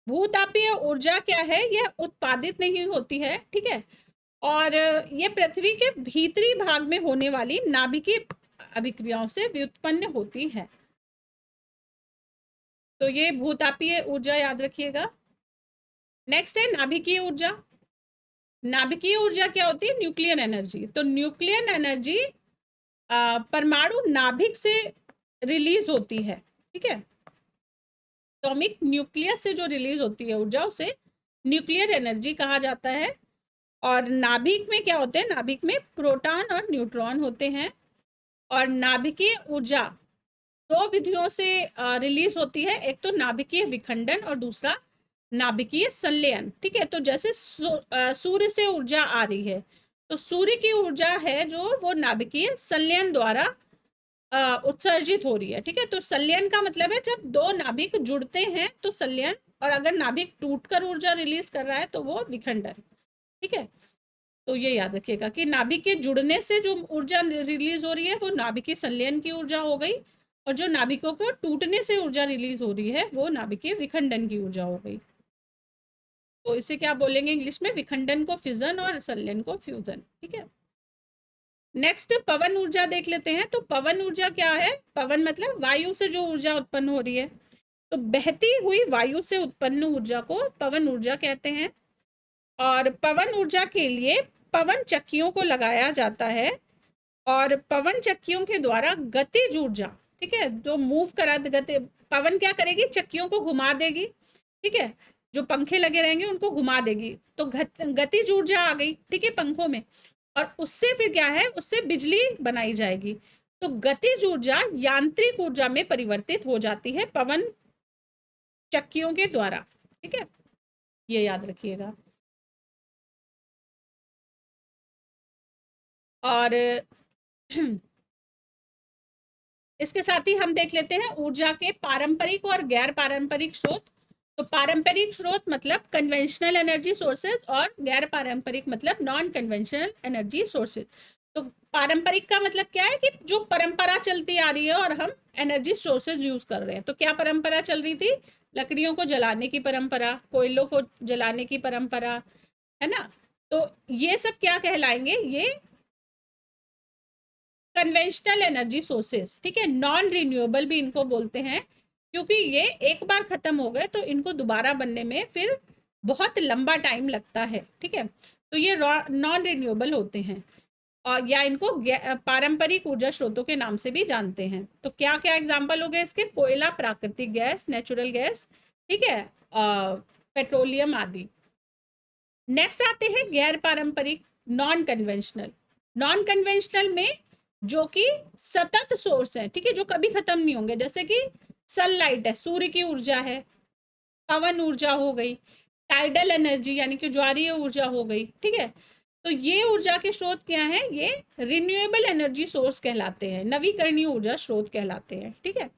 भूतापीय ऊर्जा क्या है? यह उत्पादित नहीं होती है। ठीक है, और ये पृथ्वी के भीतरी भाग में होने वाली नाभिकीय अभिक्रियाओं से व्युत्पन्न होती है। तो ये भूतापीय ऊर्जा याद रखिएगा। नेक्स्ट है नाभिकीय ऊर्जा। नाभिकीय ऊर्जा क्या होती है? Nuclear energy. तो न्यूक्लियर एनर्जी परमाणु नाभिक से रिलीज होती है, ठीक है। एटॉमिक न्यूक्लियस से जो रिलीज होती है ऊर्जा, उसे न्यूक्लियर एनर्जी कहा जाता है। और नाभिक में क्या होते हैं, नाभिक में प्रोटॉन और न्यूट्रॉन होते हैं। और नाभिकीय ऊर्जा दो विधियों से रिलीज होती है, एक तो नाभिकीय विखंडन और दूसरा नाभिकीय संलयन, ठीक है। तो जैसे सूर्य से ऊर्जा आ रही है, तो सूर्य की ऊर्जा है जो वो नाभिकीय संलयन द्वारा उत्सर्जित हो रही है, ठीक है। तो संलयन का मतलब है जब दो नाभिक जुड़ते हैं तो संलयन, और अगर नाभिक टूटकर ऊर्जा रिलीज कर रहा है तो वो विखंडन, ठीक है। तो ये याद रखिएगा कि नाभिक के जुड़ने से जो ऊर्जा रिलीज हो रही है वो नाभिकीय संलयन की ऊर्जा हो गई, और जो नाभिकों को टूटने से ऊर्जा रिलीज हो रही है वो नाभिकीय विखंडन की ऊर्जा हो गई। तो इसे क्या बोलेंगे इंग्लिश में, विखंडन को फिजन और संलयन को फ्यूजन, ठीक है। नेक्स्ट पवन ऊर्जा देख लेते हैं। तो पवन ऊर्जा क्या है, पवन मतलब वायु से जो ऊर्जा उत्पन्न हो रही है, तो बहती हुई वायु से उत्पन्न ऊर्जा को पवन ऊर्जा कहते हैं। और पवन ऊर्जा के लिए पवन चक्कियों को लगाया जाता है, और पवन चक्कियों के द्वारा गतिज ऊर्जा, ठीक है, जो मूव करा गति, पवन क्या करेगी, चक्कियों को घुमा देगी, ठीक है, जो पंखे लगे रहेंगे उनको घुमा देगी, तो गतिज ऊर्जा आ गई, ठीक है, पंखों में। और उससे फिर क्या है, उससे बिजली बनाई जाएगी। तो गतिज ऊर्जा यांत्रिक ऊर्जा में परिवर्तित हो जाती है पवन चक्कियों के द्वारा, ठीक है, ये याद रखिएगा। और इसके साथ ही हम देख लेते हैं ऊर्जा के पारंपरिक और गैर पारंपरिक स्रोत। तो पारंपरिक स्रोत मतलब कन्वेंशनल एनर्जी सोर्सेज, और गैर पारंपरिक मतलब नॉन कन्वेंशनल एनर्जी सोर्सेज। तो पारंपरिक का मतलब क्या है कि जो परंपरा चलती आ रही है और हम एनर्जी सोर्सेज यूज कर रहे हैं। तो क्या परंपरा चल रही थी, लकड़ियों को जलाने की परंपरा, कोयलों को जलाने की परंपरा, है ना। तो ये सब क्या कहलाएंगे, ये कन्वेंशनल एनर्जी सोर्सेस, ठीक है। नॉन रिन्यूएबल भी इनको बोलते हैं, क्योंकि ये एक बार खत्म हो गए तो इनको दोबारा बनने में फिर बहुत लंबा टाइम लगता है, ठीक है। तो ये नॉन रिन्यूएबल होते हैं, और या इनको पारंपरिक ऊर्जा स्रोतों के नाम से भी जानते हैं। तो क्या क्या एग्जाम्पल हो गए इसके, कोयला, प्राकृतिक गैस, नेचुरल गैस, ठीक है, पेट्रोलियम आदि। नेक्स्ट आते हैं गैर पारंपरिक, नॉन कन्वेंशनल। नॉन कन्वेंशनल में जो कि सतत सोर्स है, ठीक है, जो कभी खत्म नहीं होंगे, जैसे कि सनलाइट है, सूर्य की ऊर्जा है, पवन ऊर्जा हो गई, टाइडल एनर्जी यानी कि ज्वारीय ऊर्जा हो गई, ठीक है। तो ये ऊर्जा के स्रोत क्या है, ये रिन्यूएबल एनर्जी सोर्स कहलाते हैं, नवीकरणीय ऊर्जा स्रोत कहलाते हैं, ठीक है।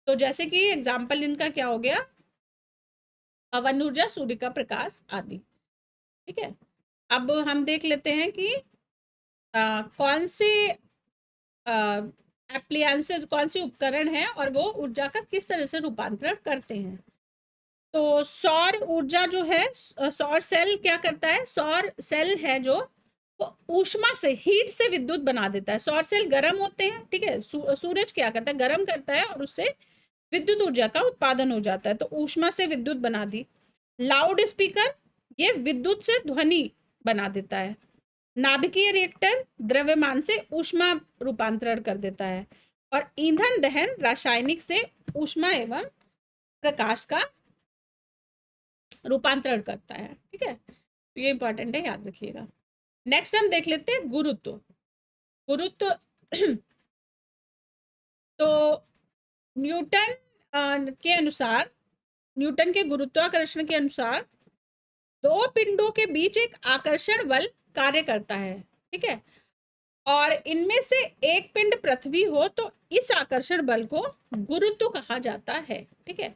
तो जैसे कि एग्जाम्पल इनका क्या हो गया, पवन ऊर्जा, सूर्य का प्रकाश आदि, ठीक है। अब हम देख लेते हैं कि कौन से एप्लियंसेस, कौन से उपकरण हैं और वो ऊर्जा का किस तरह से रूपांतरण करते हैं। तो सौर ऊर्जा जो है, सौर सेल क्या करता है, सौर सेल है जो वो ऊष्मा से, हीट से विद्युत बना देता है। सौर सेल गर्म होते हैं, ठीक है, सूरज क्या करता है, गर्म करता है और उससे विद्युत ऊर्जा का उत्पादन हो जाता है, तो ऊष्मा से विद्युत बना दी। लाउड स्पीकर, ये विद्युत से ध्वनि बना देता है। नाभिकीय रिएक्टर द्रव्यमान से ऊष्मा रूपांतरण कर देता है। और ईंधन दहन रासायनिक से ऊष्मा एवं प्रकाश का रूपांतरण करता है, ठीक है। तो ये इंपॉर्टेंट है, याद रखिएगा। नेक्स्ट हम देख लेते हैं गुरुत्व। गुरुत्व तो न्यूटन के अनुसार, न्यूटन के गुरुत्वाकर्षण के अनुसार दो पिंडों के बीच एक आकर्षण बल कार्य करता है, ठीक है। और इनमें से एक पिंड पृथ्वी हो तो इस आकर्षण बल को गुरुत्व कहा जाता है, ठीक है।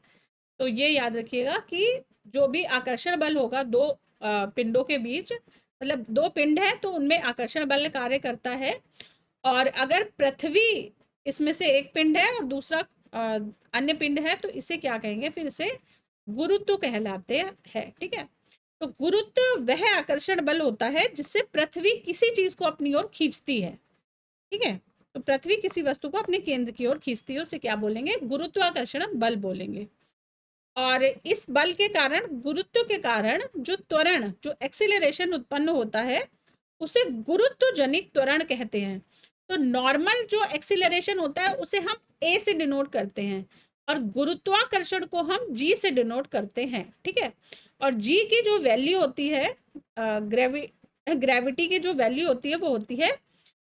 तो ये याद रखिएगा कि जो भी आकर्षण बल होगा दो पिंडों के बीच, मतलब दो पिंड है तो उनमें आकर्षण बल कार्य करता है। और अगर पृथ्वी इसमें से एक पिंड है और दूसरा अन्य पिंड है तो इसे क्या कहेंगे, फिर इसे गुरुत्व कहलाते हैं, ठीक है। तो गुरुत्व वह आकर्षण बल होता है जिससे पृथ्वी किसी चीज को अपनी ओर खींचती है, ठीक है। तो पृथ्वी किसी वस्तु को अपने केंद्र की ओर खींचती है, उसे क्या बोलेंगे, गुरुत्वाकर्षण बल बोलेंगे। और इस बल के कारण, गुरुत्व के कारण जो त्वरण, जो एक्सीलरेशन उत्पन्न होता है उसे गुरुत्व जनित त्वरण कहते हैं। तो नॉर्मल जो एक्सीलरेशन होता है उसे हम ए से डिनोट करते हैं और गुरुत्वाकर्षण को हम जी से डिनोट करते हैं, ठीक है। और जी की जो वैल्यू होती है, ग्रेविटी की जो वैल्यू होती है वो होती है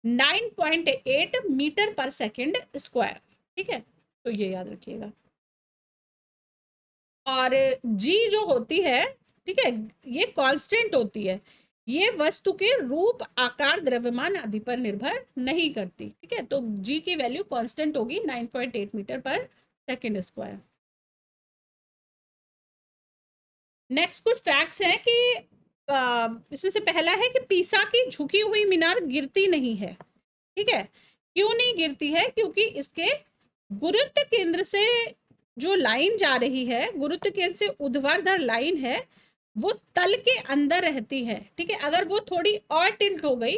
9.8 मीटर पर सेकेंड स्क्वायर, ठीक है। तो ये याद रखिएगा। और जी जो होती है, ठीक है, ये कांस्टेंट होती है, ये वस्तु के रूप, आकार, द्रव्यमान आदि पर निर्भर नहीं करती, ठीक है। तो जी की वैल्यू कांस्टेंट होगी 9.8 मीटर पर सेकेंड स्क्वायर। नेक्स्ट कुछ फैक्ट्स हैं कि इसमें से पहला है कि पीसा की झुकी हुई मीनार गिरती नहीं है, ठीक है। क्यों नहीं गिरती है? क्योंकि इसके गुरुत्व केंद्र से जो लाइन जा रही है, गुरुत्व केंद्र से ऊर्ध्वाधर लाइन है, वो तल के अंदर रहती है, ठीक है। अगर वो थोड़ी और टिल्ट हो गई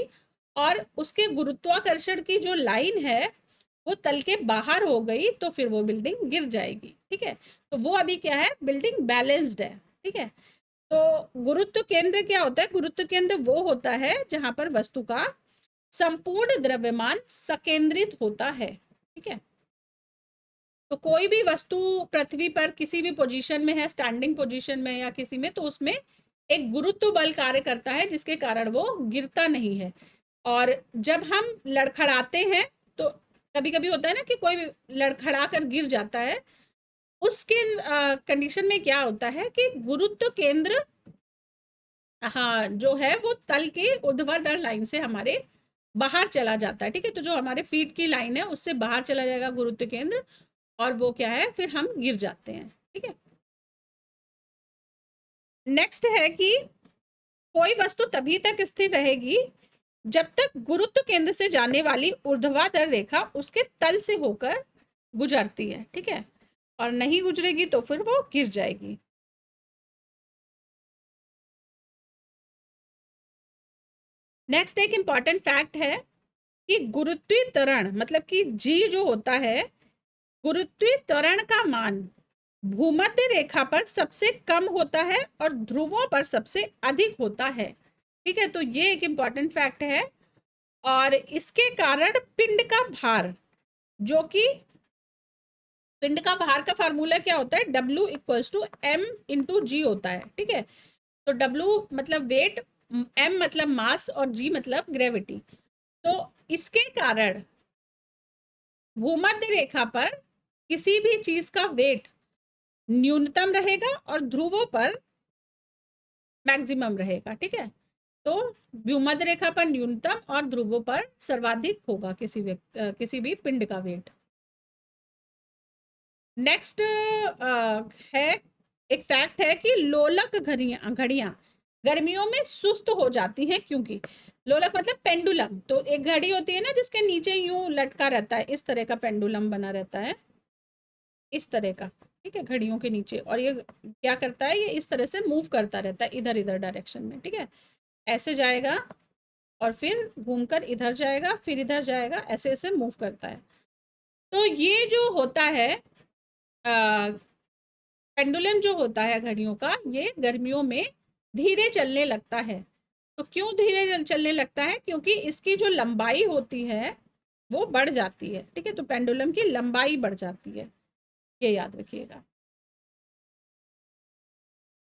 और उसके गुरुत्वाकर्षण की जो लाइन है वो तल के बाहर हो गई तो फिर वो बिल्डिंग गिर जाएगी, ठीक है। तो वो अभी क्या है, बिल्डिंग बैलेंस्ड है, ठीक है। तो गुरुत्व केंद्र क्या होता है? गुरुत्व केंद्र वो होता है जहां पर वस्तु का संपूर्ण द्रव्यमान सकेंद्रित होता है, ठीक है। तो कोई भी वस्तु पृथ्वी पर किसी भी पोजीशन में है, स्टैंडिंग पोजीशन में या किसी में, तो उसमें एक गुरुत्व बल कार्य करता है जिसके कारण वो गिरता नहीं है। और जब हम लड़खड़ाते हैं तो कभी कभी होता है ना कि कोई लड़खड़ा कर गिर जाता है, उसके कंडीशन में क्या होता है कि गुरुत्व केंद्र, हाँ, जो है वो तल के ऊर्ध्वाधर लाइन से हमारे बाहर चला जाता है, ठीक है। तो जो हमारे फीट की लाइन है उससे बाहर चला जाएगा गुरुत्व केंद्र, और वो क्या है, फिर हम गिर जाते हैं, ठीक है। नेक्स्ट है कि कोई वस्तु तभी तक स्थिर रहेगी जब तक गुरुत्व केंद्र से जाने वाली ऊर्ध्वाधर रेखा उसके तल से होकर गुजरती है, ठीक है। और नहीं गुजरेगी तो फिर वो गिर जाएगी। नेक्स्ट एक इंपॉर्टेंट फैक्ट है कि गुरुत्वीय त्वरण, मतलब कि जी जो होता है, गुरुत्वीय त्वरण का मान भूमध्य रेखा पर सबसे कम होता है और ध्रुवों पर सबसे अधिक होता है, ठीक है। तो ये एक इंपॉर्टेंट फैक्ट है। और इसके कारण पिंड का भार, जो कि पिंड का भार का फार्मूला क्या होता है, W equals to M into G होता है, ठीक है। तो W मतलब वेट, M मतलब मास और G मतलब ग्रेविटी। तो इसके कारण भूमध्य रेखा पर किसी भी चीज का वेट न्यूनतम रहेगा और ध्रुवों पर मैक्सिमम रहेगा, ठीक है। तो भूमध्य रेखा पर न्यूनतम और ध्रुवों पर सर्वाधिक होगा किसी भी पिंड का वेट। नेक्स्ट है, एक फैक्ट है कि लोलक घड़ियां गर्मियों में सुस्त हो जाती हैं, क्योंकि लोलक मतलब पेंडुलम, तो एक घड़ी होती है ना जिसके नीचे यूं लटका रहता है, इस तरह का पेंडुलम बना रहता है, इस तरह का, ठीक है, घड़ियों के नीचे। और ये क्या करता है, ये इस तरह से मूव करता रहता है इधर इधर डायरेक्शन में, ठीक है। ऐसे जाएगा और फिर घूमकर इधर जाएगा, फिर इधर जाएगा, ऐसे ऐसे मूव करता है। तो ये जो होता है पेंडुलम जो होता है घड़ियों का, ये गर्मियों में धीरे चलने लगता है। तो क्यों धीरे चलने लगता है? क्योंकि इसकी जो लंबाई होती है वो बढ़ जाती है, ठीक है। तो पेंडुलम की लंबाई बढ़ जाती है, ये याद रखिएगा।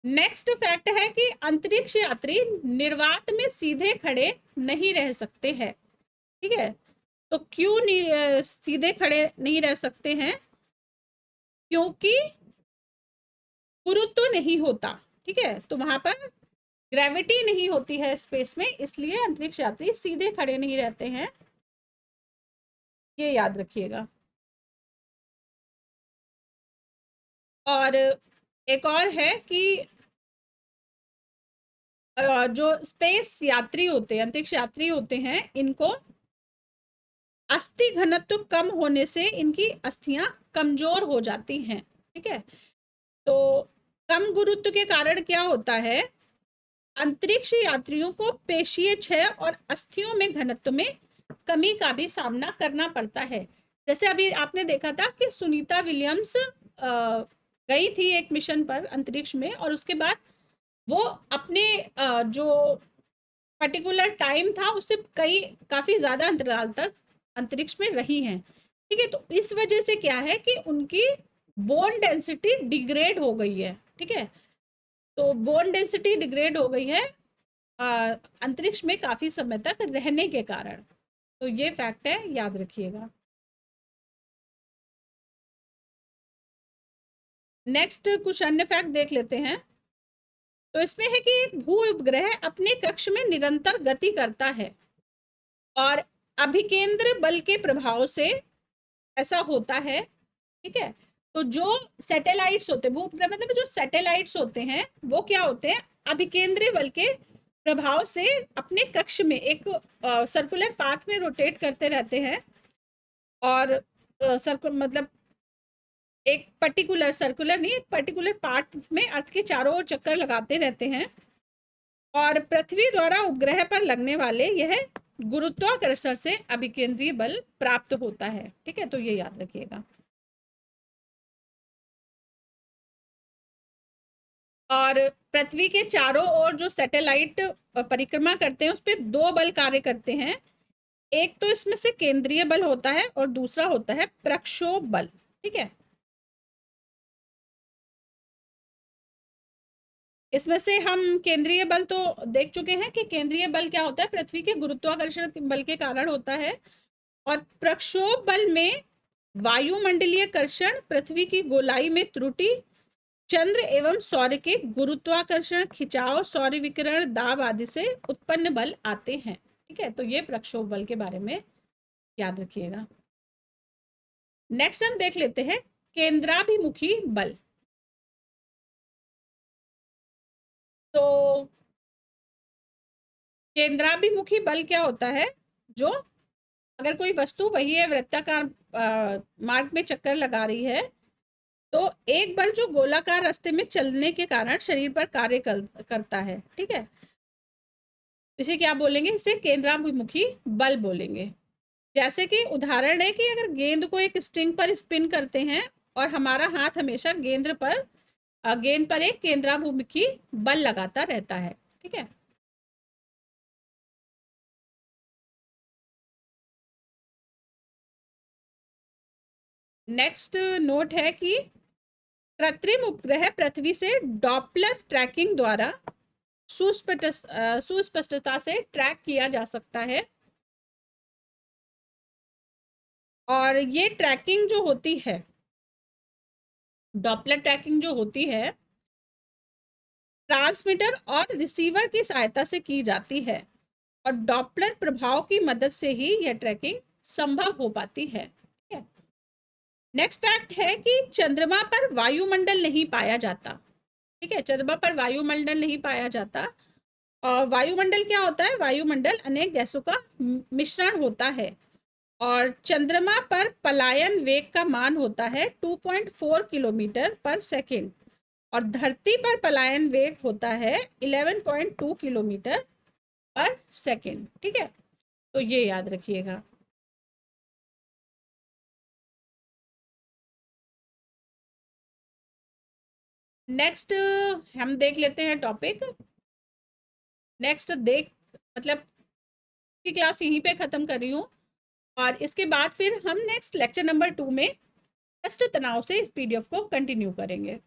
नेक्स्ट फैक्ट है कि अंतरिक्ष यात्री निर्वात में सीधे खड़े नहीं रह सकते हैं, ठीक है। तो क्यों नहीं सीधे खड़े नहीं रह सकते हैं? क्योंकि गुरुत्व नहीं होता, ठीक है। तो वहां पर ग्रेविटी नहीं होती है स्पेस में, इसलिए अंतरिक्ष यात्री सीधे खड़े नहीं रहते हैं, ये याद रखिएगा। और एक और है कि जो स्पेस यात्री होते हैं, अंतरिक्ष यात्री होते हैं, इनको अस्थि घनत्व कम होने से इनकी अस्थियां कमजोर हो जाती हैं, ठीक है। तो कम गुरुत्व के कारण क्या होता है, अंतरिक्ष यात्रियों को पेशीय क्षय और अस्थियों में घनत्व में कमी का भी सामना करना पड़ता है। जैसे अभी आपने देखा था कि सुनीता विलियम्स गई थी एक मिशन पर अंतरिक्ष में, और उसके बाद वो अपने जो पर्टिकुलर टाइम था उससे काफी ज्यादा अंतराल तक अंतरिक्ष में रही हैं, ठीक है। तो इस वजह से क्या है कि उनकी बोन डेंसिटी डिग्रेड हो गई है, ठीक है। तो बोन डेंसिटी डिग्रेड हो गई है अंतरिक्ष में काफी समय तक रहने के कारण। तो ये फैक्ट है, याद रखिएगा। नेक्स्ट कुछ अन्य फैक्ट देख लेते हैं। तो इसमें है कि एक भू उपग्रह अपने कक्ष में निरंतर गति करता है और अभिकेंद्र बल के प्रभाव से ऐसा होता है, ठीक है। तो जो सैटेलाइट्स होते हैं, भू उपग्रह मतलब जो सैटेलाइट्स होते हैं वो क्या होते हैं, अभिकेंद्रीय बल के प्रभाव से अपने कक्ष में एक सर्कुलर पाथ में रोटेट करते रहते हैं और सर्कुलर मतलब एक पर्टिकुलर सर्कुलर नहीं, एक पर्टिकुलर पार्ट में अर्थ के चारों ओर चक्कर लगाते रहते हैं और पृथ्वी द्वारा उपग्रह पर लगने वाले यह गुरुत्वाकर्षण से अभिकेंद्रीय बल प्राप्त होता है, ठीक है। तो ये याद रखिएगा। और पृथ्वी के चारों ओर जो सैटेलाइट परिक्रमा करते हैं उस पर दो बल कार्य करते हैं। एक तो इसमें से केंद्रीय बल होता है और दूसरा होता है प्रक्षोभ बल, ठीक है। इसमें से हम केंद्रीय बल तो देख चुके हैं कि केंद्रीय बल क्या होता है, पृथ्वी के गुरुत्वाकर्षण बल के कारण होता है। और प्रक्षोभ बल में वायुमंडलीय कर्षण, पृथ्वी की गोलाई में त्रुटि, चंद्र एवं सौर्य के गुरुत्वाकर्षण, खिंचाव, सौर्य विकिरण, दाब आदि से उत्पन्न बल आते हैं, ठीक है। तो ये प्रक्षोभ बल के बारे में याद रखिएगा। नेक्स्ट हम देख लेते हैं केंद्राभिमुखी बल। तो केंद्राभिमुखी बल क्या होता है, जो अगर कोई वस्तु वही है वृत्ताकार मार्ग में चक्कर लगा रही है तो एक बल जो गोलाकार रास्ते में चलने के कारण शरीर पर कार्य करता है, ठीक है। इसे क्या बोलेंगे, इसे केंद्राभिमुखी बल बोलेंगे। जैसे कि उदाहरण है कि अगर गेंद को एक स्ट्रिंग पर स्पिन करते हैं और हमारा हाथ हमेशा गेंद पर एक केंद्राभिमुखी बल लगाता रहता है, ठीक है। नेक्स्ट नोट है कि कृत्रिम उपग्रह पृथ्वी से डॉपलर ट्रैकिंग द्वारा सुस्पष्टता से ट्रैक किया जा सकता है। और ये ट्रैकिंग जो होती है, डॉपलर ट्रैकिंग जो होती है, ट्रांसमीटर और रिसीवर की सहायता से की जाती है और डॉपलर प्रभाव की मदद से ही यह ट्रैकिंग संभव हो पाती है, ठीक है। नेक्स्ट फैक्ट है कि चंद्रमा पर वायुमंडल नहीं पाया जाता, ठीक है। चंद्रमा पर वायुमंडल नहीं पाया जाता। और वायुमंडल क्या होता है, वायुमंडल अनेक गैसों का मिश्रण होता है और चंद्रमा पर पलायन वेग का मान होता है 2.4 किलोमीटर पर सेकेंड और धरती पर पलायन वेग होता है 11.2 किलोमीटर पर सेकेंड, ठीक है। तो ये याद रखिएगा। नेक्स्ट हम देख लेते हैं टॉपिक। नेक्स्ट मतलब की क्लास यहीं पे खत्म कर रही हूँ और इसके बाद फिर हम नेक्स्ट लेक्चर नंबर 2 में कष्ट तनाव से इस पीडीएफ को कंटिन्यू करेंगे।